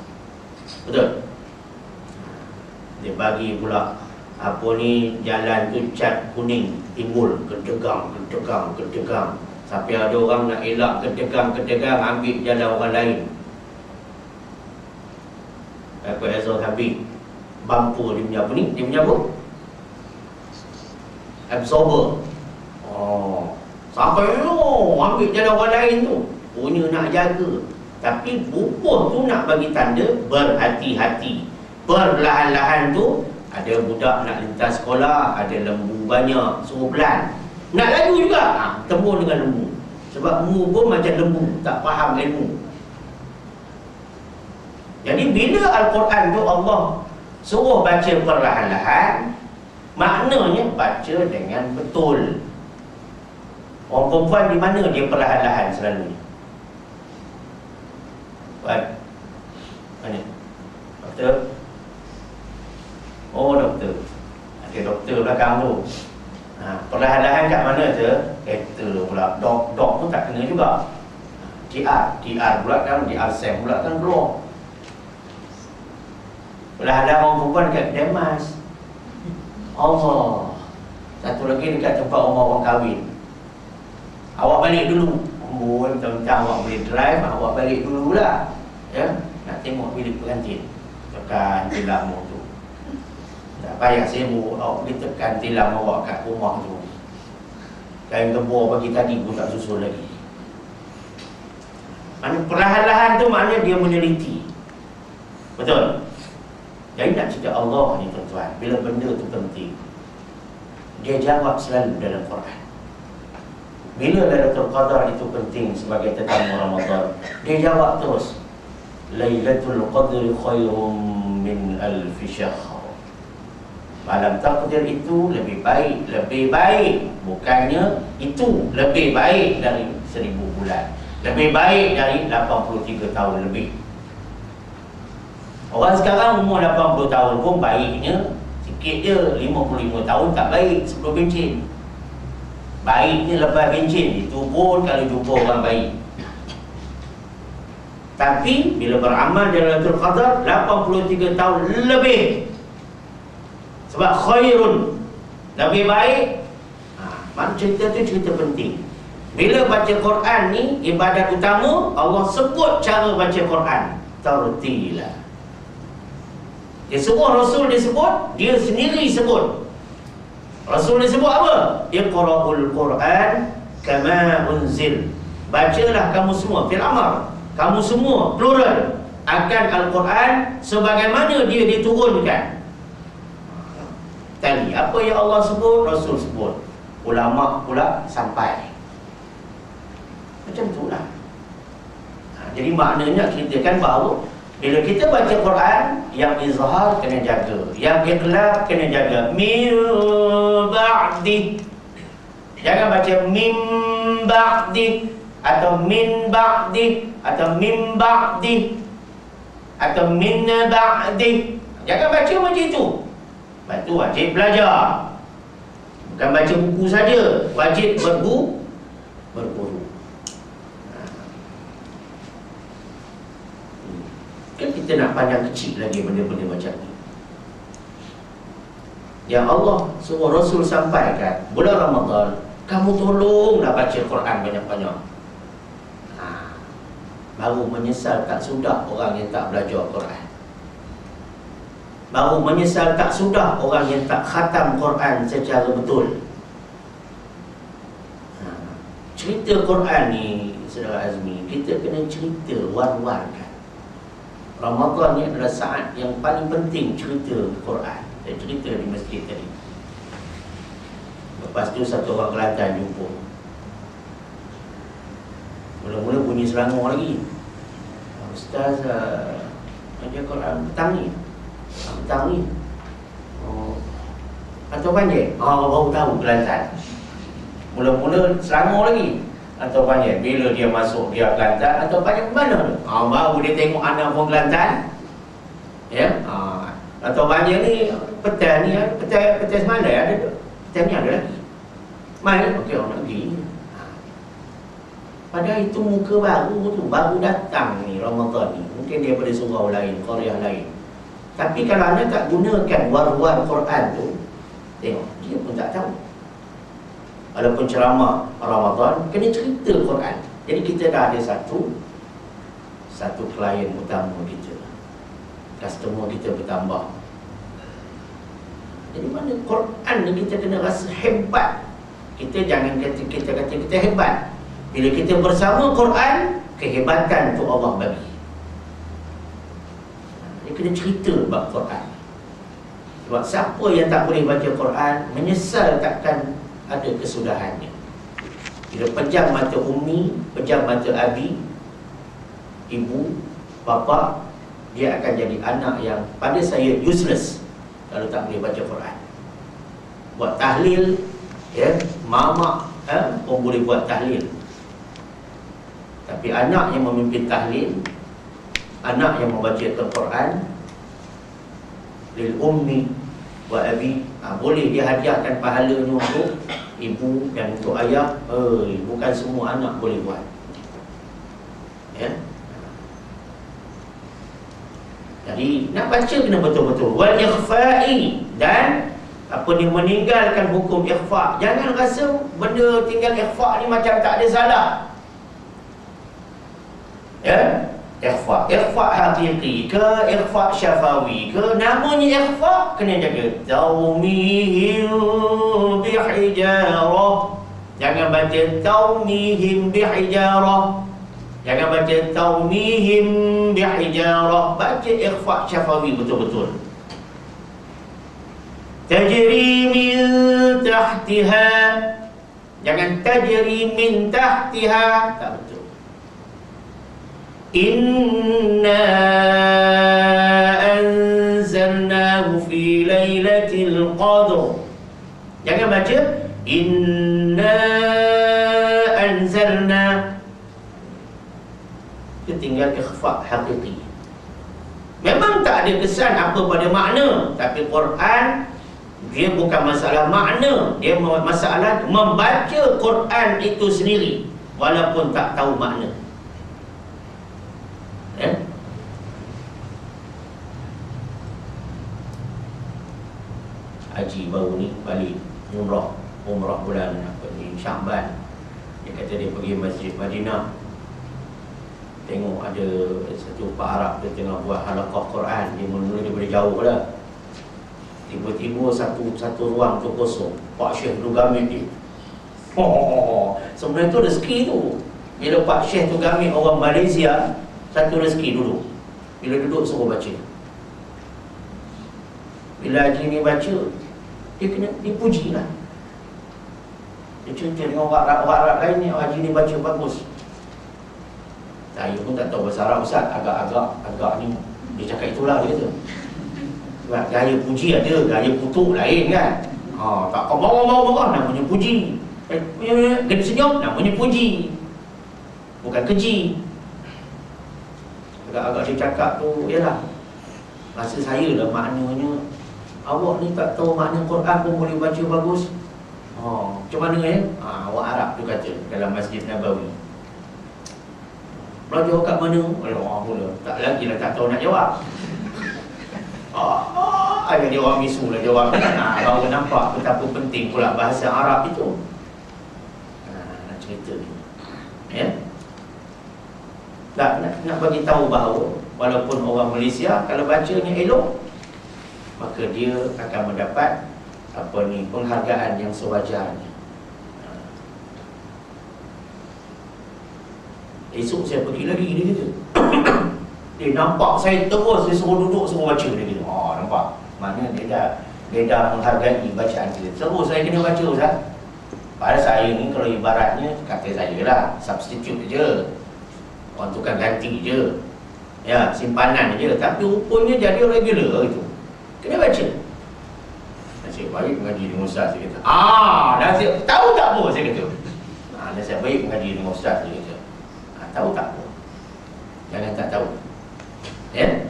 Betul? Dia bagi pula apa ni, jalan tu cat kuning, timbul kedegang. Sampai ada orang nak elak kedegang, ambil jalan orang lain. Aku Azhar Habib, bumper dia punya apa ni? Dia punya apa? Absorber. Sampai ambil jalan orang lain tu. Punya nak jaga. Tapi bubuh tu nak bagi tanda berhati-hati. Perlahan-lahan tu, ada budak nak lintas sekolah, ada lembu banyak, suruh pelan. Nak laju juga, tembur dengan lembu. Sebab lembu pun macam lembu, tak faham ilmu. Jadi bila Al-Quran tu Allah suruh baca perlahan-lahan, maknanya baca dengan betul. Orang perempuan di mana dia perlahan-lahan selalu? Puan? Mana? Doktor? Oh, doktor. Ada doktor belakang tu. Perlahan-lahan kat mana tu? Doktor pula. Dok pun tak kena juga. DR pula kan, DR SEM pula kan keluar. Perlahan-lahan orang perempuan dekat kedai emas. Allah. Satu lagi dekat tempat orang kahwin. Awak balik dulu. Mentang-mentang awak boleh drive, awak balik dulu lah. Ya, nak tengok bilik pengantin. Tekan tilam tu. Tak payah sibuk, awak boleh tekan tilam awak kat rumah tu. Kain gebor pagi tadi pun tak susul lagi. Mana perlahan-lahan tu maknanya dia meneliti. Betul? Jadi nak cerita Allah ni tuan-tuan, bila benda tu penting, dia jawab selalu dalam Quran. Bila Lailatul Qadar itu penting sebagai tetamu Ramadan, dia jawab terus, Lailatul Qadri khairum min alfi syahr. Malam takdir itu lebih baik, bukannya itu lebih baik dari 1000 bulan, lebih baik dari 83 tahun lebih. Orang sekarang umur 80 tahun pun baiknya sikit je, 55 tahun tak baik sebelum bencin. Baiknya lepas bencin, itu pun kalau jumpa orang baik. Tapi bila beramal dalam Lailatul Qadar 83 tahun lebih. Sebab khairun, lebih baik. Mana cerita tu cerita penting. Bila baca Quran ni ibadat utama, Allah sebut cara baca Quran, tartila. Dia suruh Rasul dia sebut, dia sendiri sebut. Rasul ni sebut apa? Iqra'ul Quran kama unzil. Bacalah kamu semua, fil amr, kamu semua plural, akan Al-Quran sebagaimana dia diturunkan. Tadi apa yang Allah sebut, Rasul sebut, ulama pula sampai. Macam itulah. Jadi maknanya kita kan bahawa bila kita baca Quran, yang izhar kena jaga, yang iqlab kena jaga. Min ba'di, jangan baca min ba'di atau min ba'di atau min ba'di atau min ba'di. Jangan baca macam itu. Lepas tu wajib belajar. Bukan baca buku saja, wajib berguru. Kan kita nak pandang kecil lagi benda-benda macam ni. Yang Allah suruh Rasul sampaikan, bulan Ramadan, kamu tolonglah baca Quran banyak-banyak. Baru menyesal tak sudah orang yang tak belajar Quran. Baru menyesal tak sudah orang yang tak khatam Quran secara betul. Cerita Quran ni, saudara Azmi, kita kena cerita war-warkan. Ramadan ni adalah saat yang paling penting cerita Quran. Saya cerita di masjid tadi. Lepas tu satu orang Kelantan jumpa. Mula-mula bunyi Selangor lagi. Ustaz, baca Quran petang ni. Petang ni. Atau panjang? Baru tahu Kelantan. Mula-mula Selangor lagi. Atau panjang? Bila dia masuk dia Kelantan, atau panjang mana tu? Baru dia tengok anak pun Kelantan. Ya. Atau panjang ni petang ni, petang semalam ada. Petang ni ada lagi. Mai, okey, orang nak pergi. Padahal itu muka baru tu, baru datang ni Ramadan ni. Mungkin dia pada surau lain, Korea lain. Tapi kalau anda tak gunakan war-war Quran tu, tengok, dia pun tak tahu. Walaupun ceramah Ramadan, kena cerita Quran. Jadi kita dah ada satu klien utama kita. Customer kita bertambah. Jadi mana Quran ni kita kena rasa hebat. Kita jangan kata kita hebat. Bila kita bersama Quran, kehebatan tu Allah bagi. Dia kena cerita bab Quran. Sebab siapa yang tak boleh baca Quran, menyesal takkan ada kesudahannya. Bila pejam mata umi, pejam mata abi, ibu, bapa, dia akan jadi anak yang pada saya useless kalau tak boleh baca Quran. Buat tahlil, ya, mamak pun boleh buat tahlil. Tapi anak yang memimpin tahlil, anak yang membaca Al-Quran, lil ummi wa abi, boleh dia hadiahkan pahalanya untuk ibu dan untuk ayah. Bukan semua anak boleh buat. Ya. Jadi nak baca kena betul-betul. Wal ikhfa'i, dan apa ni, meninggalkan hukum ikhfa'. Jangan rasa benda tinggal ikhfa' ni macam tak ada salah. Ya, ikhfa' hakiki ke, ikhfa' syafawi ke, namanya ikhfa' kena jaga. Taumihim bihijarah. Jangan baca taumihim bihijarah. Jangan baca taumihim bihijarah. Baca ikhfa' syafawi betul-betul. Tajri min tahtiha. Jangan tajri min tahtiha. Tak betul. Inna anzalnahu fi lailatul qadr. Jangan baca inna anzalna. Dia tinggal ikhfa' hakiki. Memang tak ada kesan apa pada makna, tapi Quran dia bukan masalah makna, dia masalah membaca Quran itu sendiri walaupun tak tahu makna. Haji baru ni balik umrah bulan Sya'ban. Dia kata dia pergi Masjid Madinah, tengok ada satu Pak Arab dia tengah buat halaqah Quran. Dia mula-mula daripada jauh lah, Tiba-tiba satu ruang tu kosong. Pak Syekh tu gamit dia. Sebenarnya tu rezeki tu. Bila Pak Syekh tu gamit orang Malaysia, satu rezeki duduk. Bila duduk suruh baca. Bila haji ni baca, dia kena dipuji lah. Dia cerita dengan orang Arab lain ni, haji ni baca bagus. Saya pun tak tahu bahasa Arab Ustaz, agak ni. Dia cakap itulah dia kata. Sebab gaya puji ada, gaya kutuk lain kan. Tak kau marah-marah namanya puji. Kena senyum namanya puji. Bukan keji. Agak-agak dia cakap tu, yalah, rasa saya lah maknanya, awak ni tak tahu makna Quran pun boleh baca bagus. Macam mana awak Arab tu kata dalam Masjid Nabawi. Belajar kat mana? Mula tak lagi lah, tak tahu nak jawab. Ada dia orang misu lah jawab. Baru nampak betapa penting pula bahasa Arab itu. Nak cerita ni, ya? Nak bagi tahu bahawa walaupun orang Malaysia kalau bacanya elok, maka dia akan mendapat penghargaan yang sewajarnya. Esok saya pergi lagi, dia kata. Dia nampak saya terus, dia suruh duduk, suruh baca. Dia kata, nampak? Mana dia dah menghargai bacaan kita. Terus saya kena baca, Ustaz. Pada saya ni, kalau ibaratnya, kata saya lah, substitute je. Orang tukang ganti je. Ya, simpanan je. Tapi rupanya jadi regular itu. Kena baca. Nasib baik mengaji dengan Ustaz, saya kata. Nasib tahu tak apa, saya kata. Nasib baik mengaji dengan Ustaz, saya kata. Tahu tak apa. Jangan tak tahu. Ya?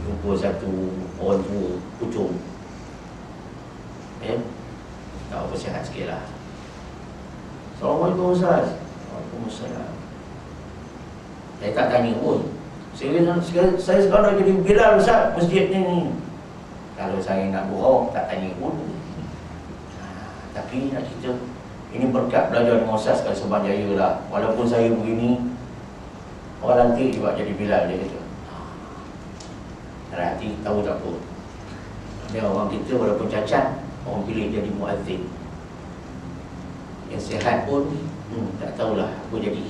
Jumpa satu orang tua pucung. Ya? Tak apa, sihat sikit lah. Assalamualaikum Ustaz. Waalaikumsalam. Saya tak tanya pun. Saya sekarang jadi Bilal Ustaz masjid ni. Kalau saya nak bohong, tak tanya pun. Tapi nak cerita, ini berkat belajar dengan Ustaz kat Subang Jaya lah. Walaupun saya begini, orang nanti juga jadi Bilal, dia kata. Dalam hati tahu tak apa. Ada orang kita walaupun cacat, orang pilih jadi muazzin. Yang sihat pun tak tahulah apa jadi.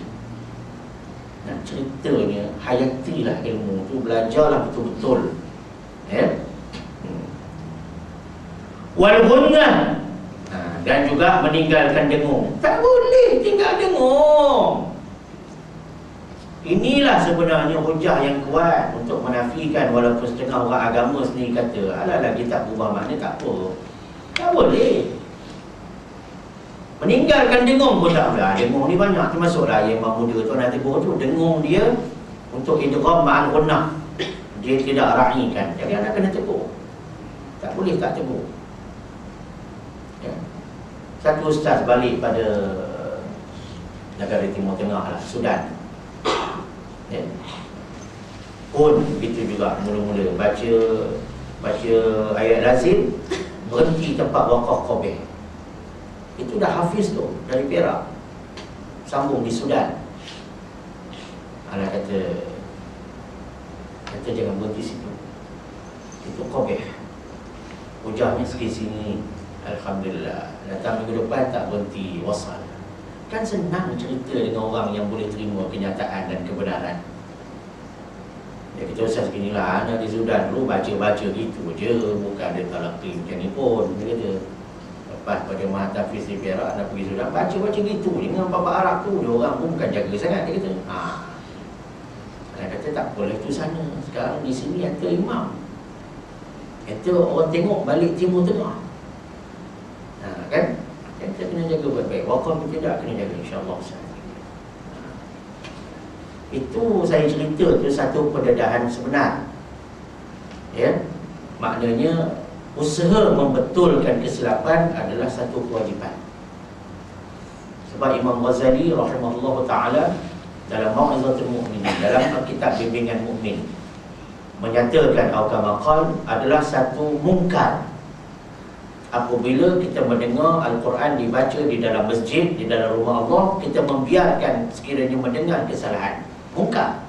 Nak ceritanya, hayatilah ilmu tu, belajarlah betul-betul. Ya? Wal ghunnah, dan juga meninggalkan dengung. Tak boleh tinggal dengung. Inilah sebenarnya hujah yang kuat untuk menafikan, walaupun setengah orang agama sendiri kata, alah kita berubah makna, tak apa. Tak boleh. Meninggalkan dengung pun tak boleh. Dengung ni banyak, termasuklah yang Imam Muda tu nanti tu, dengung dia untuk idgham ma'al ghunnah. Dia tidak ra'ikan. Jadi anda kena tegur. Tak boleh tak tegur. Ya. Satu ustaz balik pada negara Timur Tengah lah, Sudan. Ya. Pun begitu juga, mula-mula baca ayat lazim, berhenti tempat wakaf Qabih. Itu dah hafiz tu, dari Perak, sambung di Sudan. Anak kata jangan berhenti situ. Itu Qabih. Hujahnya sini. Alhamdulillah. Datang minggu depan tak berhenti wasal. Kan senang cerita dengan orang yang boleh terima kenyataan dan kebenaran. Ya, kita usah seginilah, anak di Sudan dulu baca-baca gitu je, bukan ada talaqi macam ni pun. Dia kata lepas pada Mahatafiz di Perak, anak pergi Sudan baca-baca gitu dengan bapa Arab tu. Dia orang pun bukan jaga sangat. Dia kata anak kata tak boleh tu sana. Sekarang di sini ada imam, itu orang tengok balik Timur Tengah. Kan? Kita kena jaga baik-baik. Wakaf tidak kena jaga, insyaAllah. Itu saya cerita tu satu pendedahan sebenar. Ya, maknanya usaha membetulkan kesilapan adalah satu kewajipan. Sebab Imam Ghazali rahimahullah ta'ala dalam Mau'izatul Mu'minin, dalam kitab bimbingan mukmin, menyatakan al-kamakal adalah satu mungkar apabila kita mendengar Al-Quran dibaca di dalam masjid, di dalam rumah Allah, kita membiarkan sekiranya mendengar kesalahan. Mungkar.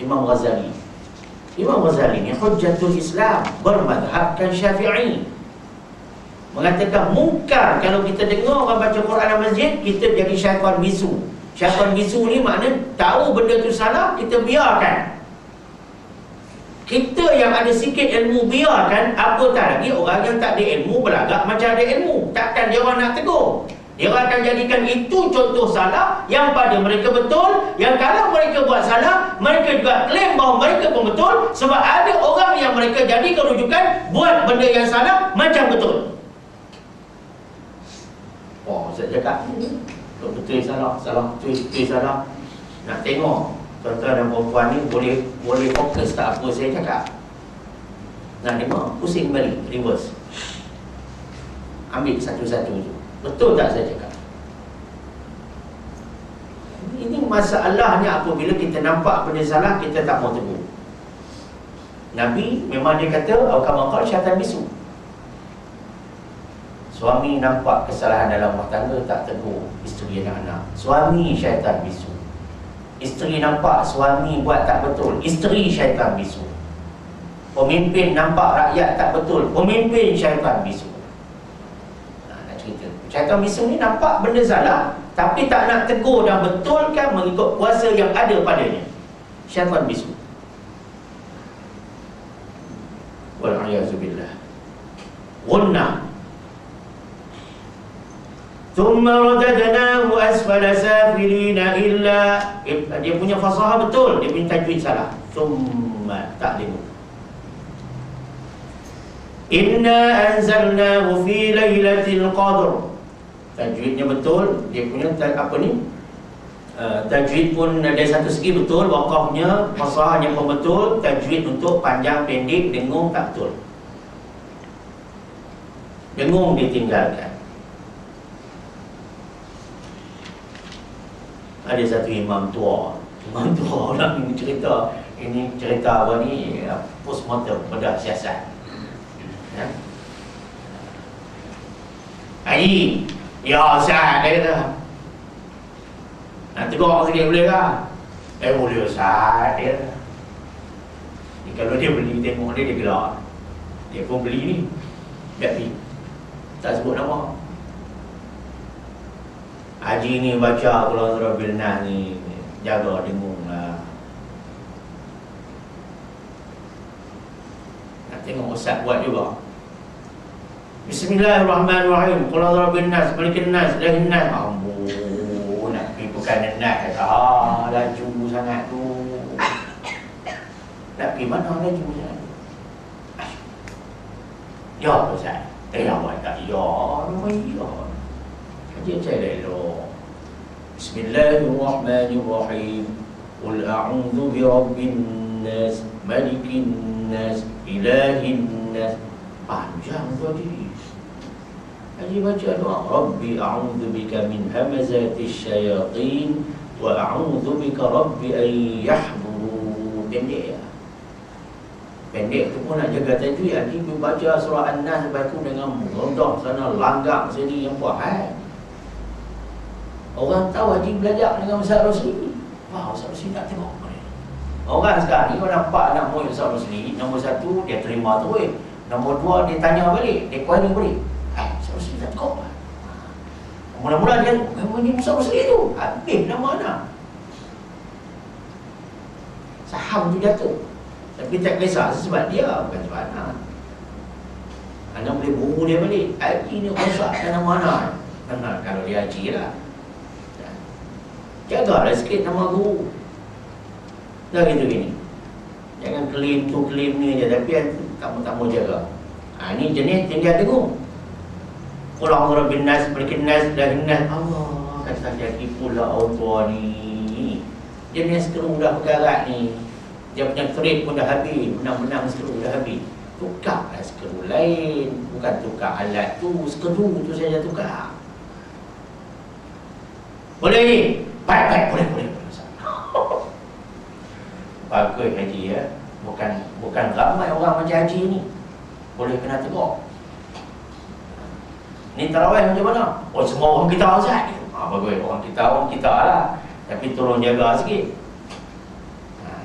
Imam Ghazali. Imam Ghazali ni Hujjatul Islam, bermadhabkan Syafi'i, mengatakan mungkar kalau kita dengar orang baca Quran dalam masjid, kita jadi syaitan bisu. Syaitan bisu ni makna tahu benda tu salah, kita biarkan. Kita yang ada sikit ilmu biarkan, apatah lagi orang yang tak ada ilmu berlagak macam ada ilmu. Takkan dia orang nak tegur. Dia orang akan jadikan itu contoh salah yang pada mereka betul, yang kalau mereka buat salah, mereka juga klaim bahawa mereka pun betul, sebab ada orang yang mereka jadikan rujukan buat benda yang salah macam betul. Oh, saya cakap betul salah, betul salah. Nak tengok tuan-tuan dan perempuan ni boleh fokus tak apa saya cakap. Nak tengok, pusing balik, reverse. Ambil satu-satu tu. Betul tak saya cakap? Ini masalahnya apabila kita nampak benda salah, kita tak mau tegur. Nabi memang dia kata, "Al-Kamakal syaitan bisu." Suami nampak kesalahan dalam rumah tangga, tak tegur isteri dan anak. Suami syaitan bisu. Isteri nampak suami buat tak betul, isteri syaitan bisu. Pemimpin nampak rakyat tak betul, pemimpin syaitan bisu. Syaitan bisu ni nampak benda salah, tapi tak nak tegur dan betulkan mengikut kuasa yang ada padanya. Syaitan bisu. Wal'ayazubillah. Gunnah. Thumma radadnahu asfala safilina illa. Dia punya fasahah betul, dia punya tajwid salah. Thumma ta'limu. Inna anzalnahu fi lailatul qadr. Tajwidnya betul, dia punya apa ni? Tajwid pun dari satu segi betul, waqafnya, fasahahnya pun betul, tajwid untuk panjang pendek, dengung tak betul. Dengung ditinggalkan. Ada satu imam tua orang ini cerita apa ni, postmortem bedah siasat. Ya. Haji, ya Ustaz, dia kata, nak tegur sikit boleh tak? Boleh Ustaz, dia kata. Kalau dia beli, tengok dia gelak. Dia pun beli ni, biar pergi, tak sebut nama. Haji ni baca Qul a'udzu birabbil nas ni, jaga dengung lah. Nak tengok Ustaz buat juga. Bismillahirrahmanirrahim. Qul a'udzu birabbin nas, malikin nas, ilahin nas. Ambon, nak pergi bukan nas kata, laju sangat tu. Nak pergi mana laju sangat? Ya Ustaz. Awak tak ya, ya. Dia cakap elok. Bismillahirrahmanirrahim. Qul a'udzu birabbin nas, malikin nas, ilahin nas. Panjang tadi. Haji baca doa, Rabbi a'udzu bika min hamazatis syayatin wa a'udzu bika rabbi an yahdurun. Pendek ya. Pendek tu pun nak jaga tajwid. Haji baca surah An-Nas baca dengan mudah sana, langgang sini yang buat. Orang tahu Haji belajar dengan Ustaz Rosli. Wah, Ustaz Rosli tak tengok mereka. Orang sekarang ni, orang nampak anak murid Ustaz Rosli, nombor satu, dia terima terus. Nombor dua, dia tanya balik, dia query balik. Ustaz Rosli tak tengok. Mula-mula dia, ini Ustaz Rosli tu. Habis nama anak. Saham tu jatuh. Tapi tak kisah, sebab dia, bukan sebab anak. Anak boleh buru dia balik. Haji ni rosak dan nama anak. Kalau dia haji lah. Jagalah sikit nama guru. Dah gitu gini. Jangan klaim tu klaim ni je, tapi tak mau jaga. Ni jenis tinggal dengung. Qul a'udzu birabbin nas, malikin nas, ilahin nas. Allah kata jadi pula orang tua ni. Jenis skru dah berkarat ni. Dia punya thread pun dah habis, benang-benang skru dah habis. Tukarlah skru lain, bukan tukar alat tu, skru tu saja tukar. Boleh ni? Baik, boleh. Bagus Haji ya. Bukan ramai orang macam Haji ni. Boleh kena tegur. Ni tarawih macam mana? Semua orang kita Ustaz. Bagus, orang kita lah. Tapi tolong jaga sikit.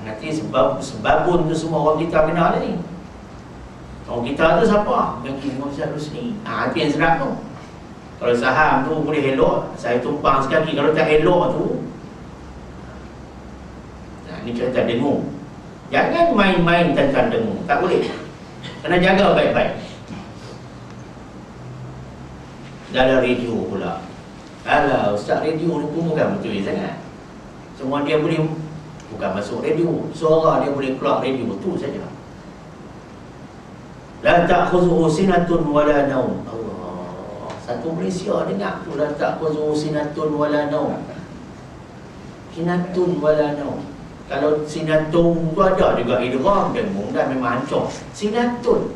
Nanti sebabun tu semua orang kita kenal ni. Orang kita tu siapa? Bagi Muhammad Rusni. Itu yang sedap tu. Kalau saham tu boleh elok, saya tumpang sekali. Kalau tak elok tu, ni cerita dengung. Jangan main-main tentang dengung. Tak boleh. Kena jaga baik-baik. Dalam radio pula. Alah, Ustaz radio ni pun bukan betul sangat. Semua dia boleh bukan masuk radio. Suara dia boleh keluar radio tu saja. La ta'khuzuhu sinatun wala naum. Allah. Satu Malaysia dengar tu, la ta'khuzuhu sinatun wala naum. Sinatun wala naum. Kalau sinatun tu ada juga idgham dengung dan memang hancur. Sinatun.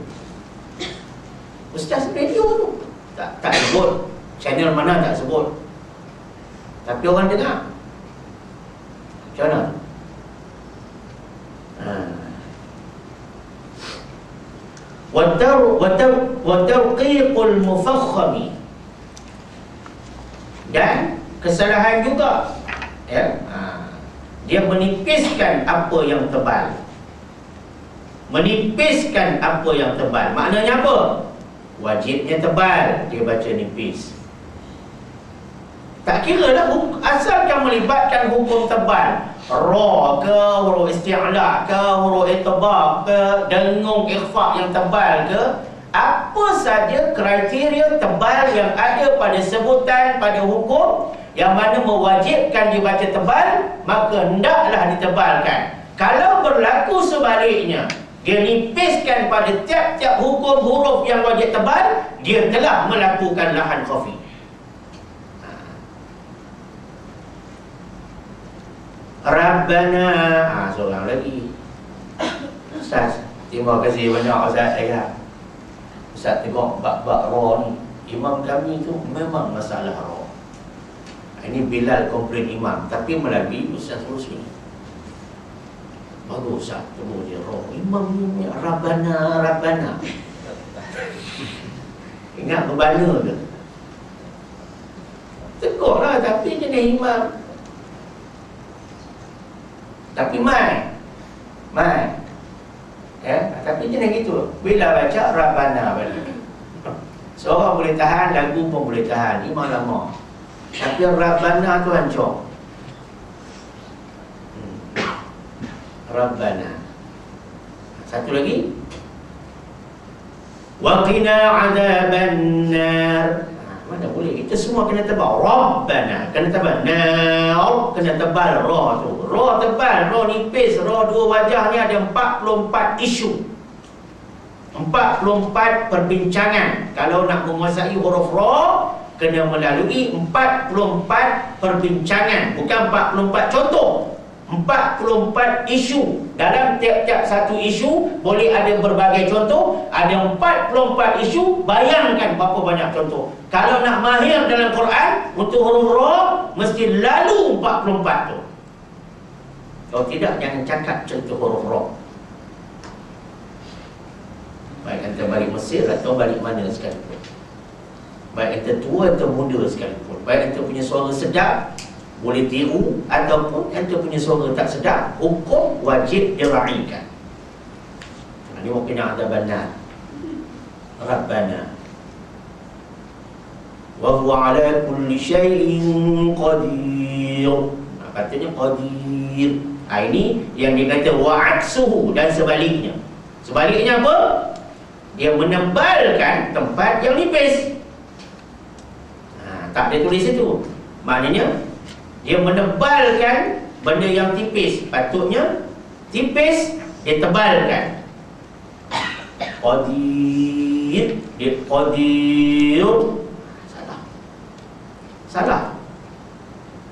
Ustaz radio tu tak sebut. Channel mana tak sebut. Tapi orang dengar. Macam mana? Watarqiqul mufakhami. Dan kesalahan juga, ya, dia menipiskan apa yang tebal. Menipiskan apa yang tebal. Maknanya apa? Wajibnya tebal, dia baca nipis. Tak kira lah, asalkan melibatkan hukum tebal, ra ke, huruf isti'la ke, huruf itbaq ke, dengung ikhfa yang tebal ke, apa saja kriteria tebal yang ada pada sebutan, pada hukum yang mana mewajibkan dibaca tebal, maka hendaklah ditebalkan. Kalau berlaku sebaliknya, dia nipiskan pada tiap-tiap hukum huruf yang wajib tebal, dia telah melakukan lahan khafi. Rabbana. Seorang lagi. Ustaz, terima kasih banyak Ustaz. Ustaz tengok bab-bab ra ni, imam kami tu memang masalah ra. Ini Bilal komplain imam, tapi melalui Ustaz Rusni. Bagus Ustaz, temu dia ra. Imam ni Rabbana, Rabbana. Ingat berbana ke? Tegur lah, tapi jenis imam. Tapi mai. Ya, tapi jenis gitu. Bila baca Rabbana balik. Seorang boleh tahan, lagu pun boleh tahan. Imam lama. Tapi Rabbana tu hancur. Rabbana. Satu lagi. Wa qina 'adzaban nar. Mana boleh? Kita semua kena tebal. Rabbana kena tebal. Nar kena tebal ra tu. Ra tebal, ra nipis, ra dua wajah ni ada 44 isu. 44 perbincangan. Kalau nak menguasai huruf ra, kena melalui 44 perbincangan, bukan 44 contoh. 44 isu. Dalam tiap-tiap satu isu boleh ada berbagai contoh. Ada 44 isu. Bayangkan berapa banyak contoh. Kalau nak mahir dalam Quran untuk huruf ra, mesti lalu 44 tu. Kalau tidak, jangan cakap contoh huruf ra. Baik anda balik Mesir atau balik mana sekalipun, baik anda tua atau muda sekalipun, baik anda punya suara sedap boleh tiru, ataupun anda punya suara tak sedap, hukum wajib diraikan. Ini mungkin ada benar. Rabbana wa huwa ala kulli syai'in qadir. Katanya qadir. Ini yang dikata wa'aksuhu, dan sebaliknya. Sebaliknya apa? Dia menebalkan tempat yang nipis. Tak ada tulis itu. Maknanya dia menebalkan benda yang tipis. Patutnya tipis, dia tebalkan. Qadir. Dia qadir. Salah.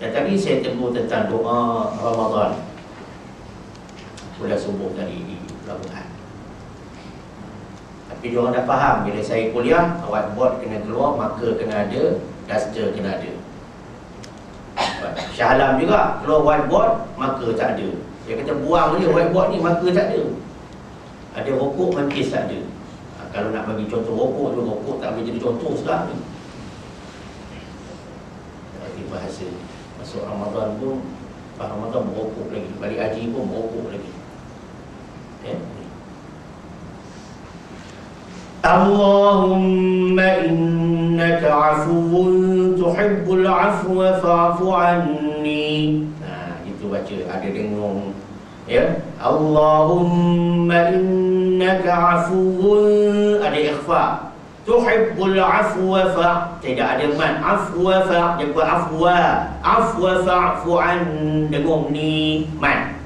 Dan tadi saya tengok tentang doa Ramadan bulan subuh tadi di pelabuhan. Tapi diorang dah faham, bila saya kuliah, whiteboard kena keluar, marker kena ada, duster kena ada. Shah Alam juga keluar whiteboard, marker tak ada. Dia kata buang je whiteboard ni, marker tak ada. Ada rokok, mantis tak ada. Kalau nak bagi contoh rokok tu, rokok tak boleh jadi contoh sekarang ni. Bahasa masuk Ramadan pun, Ramadan merokok lagi, balik haji pun merokok lagi. Ya. Allahumma innaka afuwun tuhibbul afwa fa'fu anni. Itu baca, ada dengung. Ya, Allahumma innaka afuwun, ada ikhfa. Tuhibbul afwa fa, tidak ada man. Afwa fa, dia buat afwa fa'fu an, dengung ni man.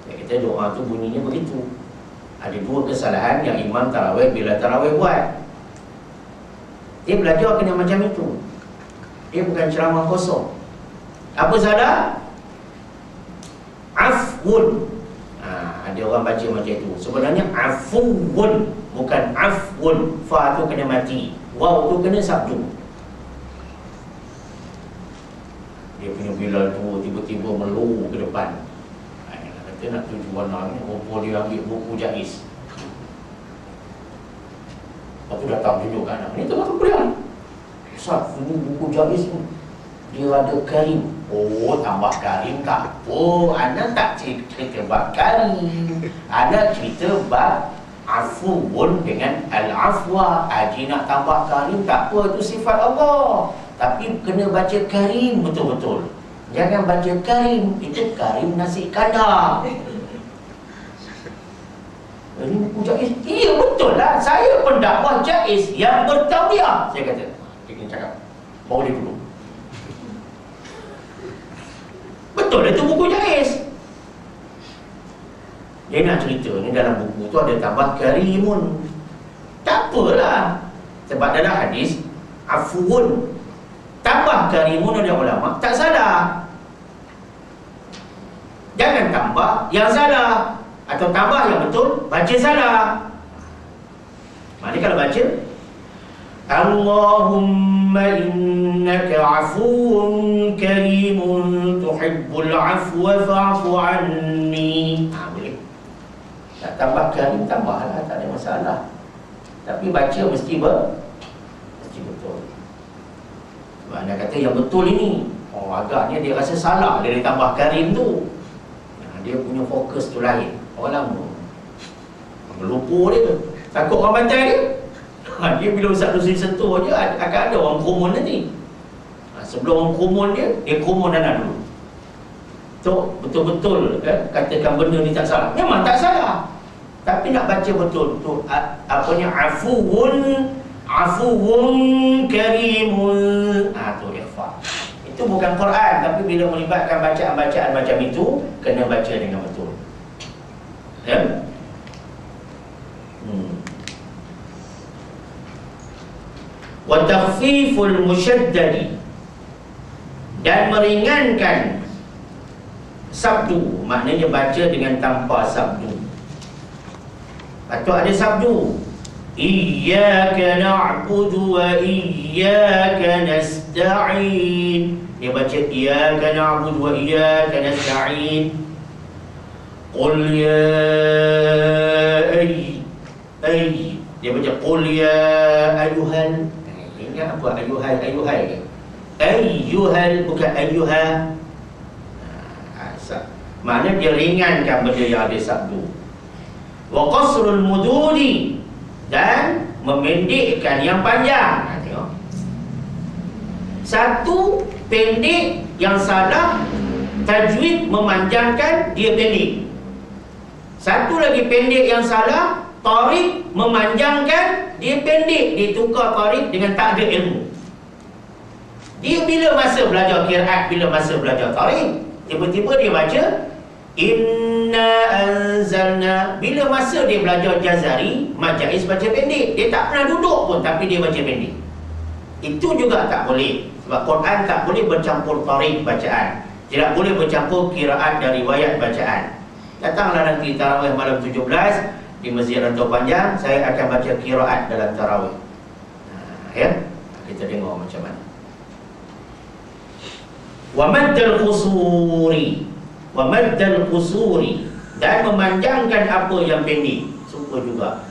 Kita doa tu bunyinya begitu. Ada dua kesalahan yang imam tarawih bila tarawih buat. Dia belajar kena macam itu. Dia bukan ceramah kosong. Apa salah? Afwun. Ada orang baca macam itu. Sebenarnya afuwun, bukan afwun. Fa tu kena mati, waw tu kena sabdu. Dia punya Bilal tu tiba-tiba melu ke depan. Kata nak tuju warna ni, rupa dia ambil buku jais. Lepas tu datang tunjuk kat anak ni, tengah kuliah. Ustaz, ini buku jais ni, dia ada karim. Oh, tambah karim tak apa. Anak tak cerita bab karim, anak cerita bab afuun dengan al-afwa. Haji nak tambah karim tak apa, itu sifat Allah. Tapi kena baca karim betul-betul. Jangan baca karim, itu karim nasi kandar. Ini buku jais. Iya betul lah, saya pendakwah jais yang bertauliah. Saya kata, dia kena cakap, bawa dia dulu. Betul itu buku jais. Dia nak cerita ni dalam buku tu ada tambah karimun. Tak apalah, sebab dalam hadis afuun tambah karimun oleh ulama tak salah. Jangan tambah yang salah, atau tambah yang betul baca salah. Maknanya kalau baca Allahumma innaka afuun karimun tuhibbul afwa fa'fu anni. Boleh. Tak tambah karim, tambahlah, tak ada masalah. Tapi baca mesti betul. Mana kata yang betul ini, agaknya dia rasa salah dia tambah karim tu. Dia punya fokus tu lain. Orang lama melupa dia, takut orang bantai dia. Dia bila Ustaz Rusli sentuh je, akan ada orang kumun nanti. Sebelum orang kumun dia kumun anak dulu. Tu betul-betul katakan benda ni tak salah. Memang tak salah, tapi nak baca betul tu. Apanya afuun karimun. Tu ikhfa. Itu bukan Quran, tapi bila melibatkan bacaan-bacaan macam itu, kena baca dengan betul. Ya? Wa takhfiful musyaddadi, dan meringankan sabdu, maknanya baca dengan tanpa sabdu. Patut ada sabdu. Iyyaka na'budu wa iyyaka nasta'in. Dia baca iyyaka na'budu wa iyyaka nasta'in. Qul ya dia baca qul ya ayyuhal. Ingat apa ayyuhal bukan ayyuha. Maknanya dia ringankan benda yang ada sabdu. Wa qasrul mududi, dan memendekkan yang panjang. Tengok. Satu pendek yang salah, tajwid memanjangkan dia pendek. Satu lagi pendek yang salah, tarik memanjangkan dia pendek. Dia tukar tarik dengan tak ada ilmu. Dia bila masa belajar qiraat, bila masa belajar tarik, tiba-tiba dia baca inna anzalna. Bila masa dia belajar jazari, majais baca pendek. Dia tak pernah duduk pun, tapi dia baca pendek. Itu juga tak boleh. Sebab Quran tak boleh bercampur tarik bacaan. Tidak boleh bercampur qiraat dan riwayat bacaan. Datanglah nanti tarawih malam 17 di Masjid Rantau Panjang, saya akan baca qiraat dalam tarawih. Ya, kita tengok macam mana. Wa maddal qusuri, dan memanjangkan apa yang pendek. Suka juga.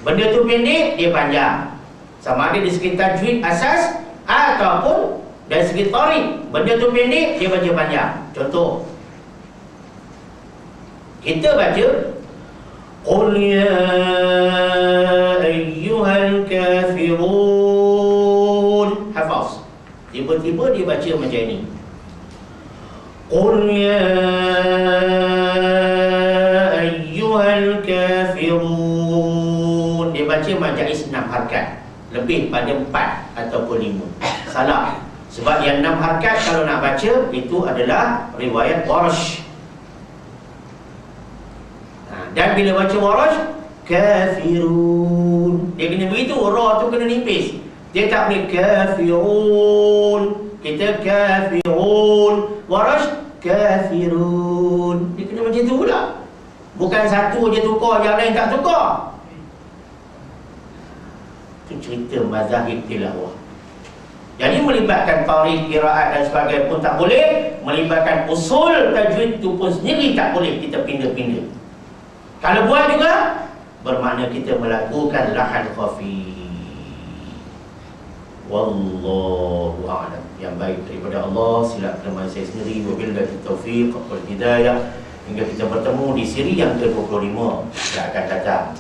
Benda tu pendek, dia panjang. Sama ada di segi tajwid asas ataupun dari segi tarik. Benda tu pendek, dia baca panjang. Contoh, Kita baca Qul ya ayyuhal kafirun. Hafaz. Tiba-tiba dia baca macam ni. Qul ya ayyuhal kafirun. Dia baca majais 6 harakat, lebih pada 4 ataupun 5. Salah. Sebab yang 6 harakat kalau nak baca itu adalah riwayat Warsh. Dan bila baca Warsh, kafirun, dia kena begitu, ra tu kena nipis. Dia tak boleh kafirun. Kita kafirun, Warsh kafirun. Dia kena macam tu pula. Bukan satu je tukar, yang lain tak tukar. Itu cerita mazahib tilawah. Jadi melibatkan tarikh, qiraat dan sebagainya pun tak boleh. Melibatkan usul tajwid itu pun sendiri tak boleh kita pindah-pindah. Kalau buat juga, bermakna kita melakukan lahan khafi. Wallahu a'lam. Yang baik daripada Allah, silap kelemahan saya sendiri. Wabillahi taufiq wal hidayah. Hingga kita bertemu di siri yang ke-25 yang akan datang.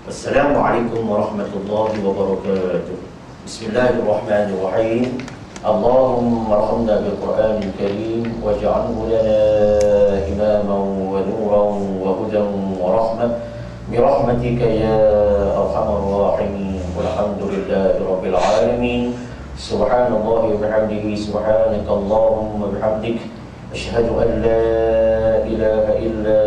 Wassalamualaikum warahmatullahi wabarakatuh. Bismillahirrahmanirrahim. Allahumma arhamna bil Qur'anil Karim waj'alhu lana imaman wa nuran wa hudan wa rahmah bi rahmatika ya arhamar rahimin. Walhamdulillahi rabbil alamin. Subhanallahi wa bihamdihi, subhanaka Allahumma bihamdik, asyhadu an la ilaha illa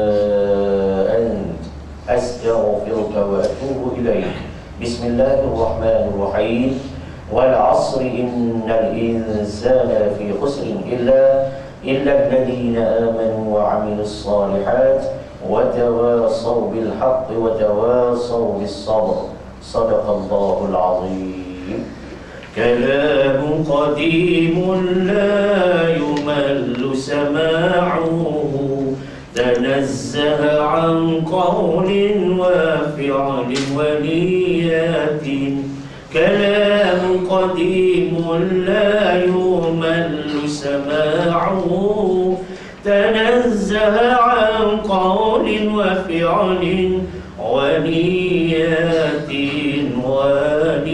ant, astaghfiruka wa atubu ilaik. Bismillahirrahmanirrahim. Wal 'asri innal insana lafi khusrin illa alladhina amanu wa 'amilus shalihat wa tawassaw bil haqqi wa tawassaw bis sabr. Shadaqallahul 'azim. Kalamun qadimun la yumallu sama'uhu, tanazzaha 'an qawlin wa fi'lin wa niyatin. كلام قديم لا يمل سماعه، تنزه عن قول وفعل ونيات ونيات.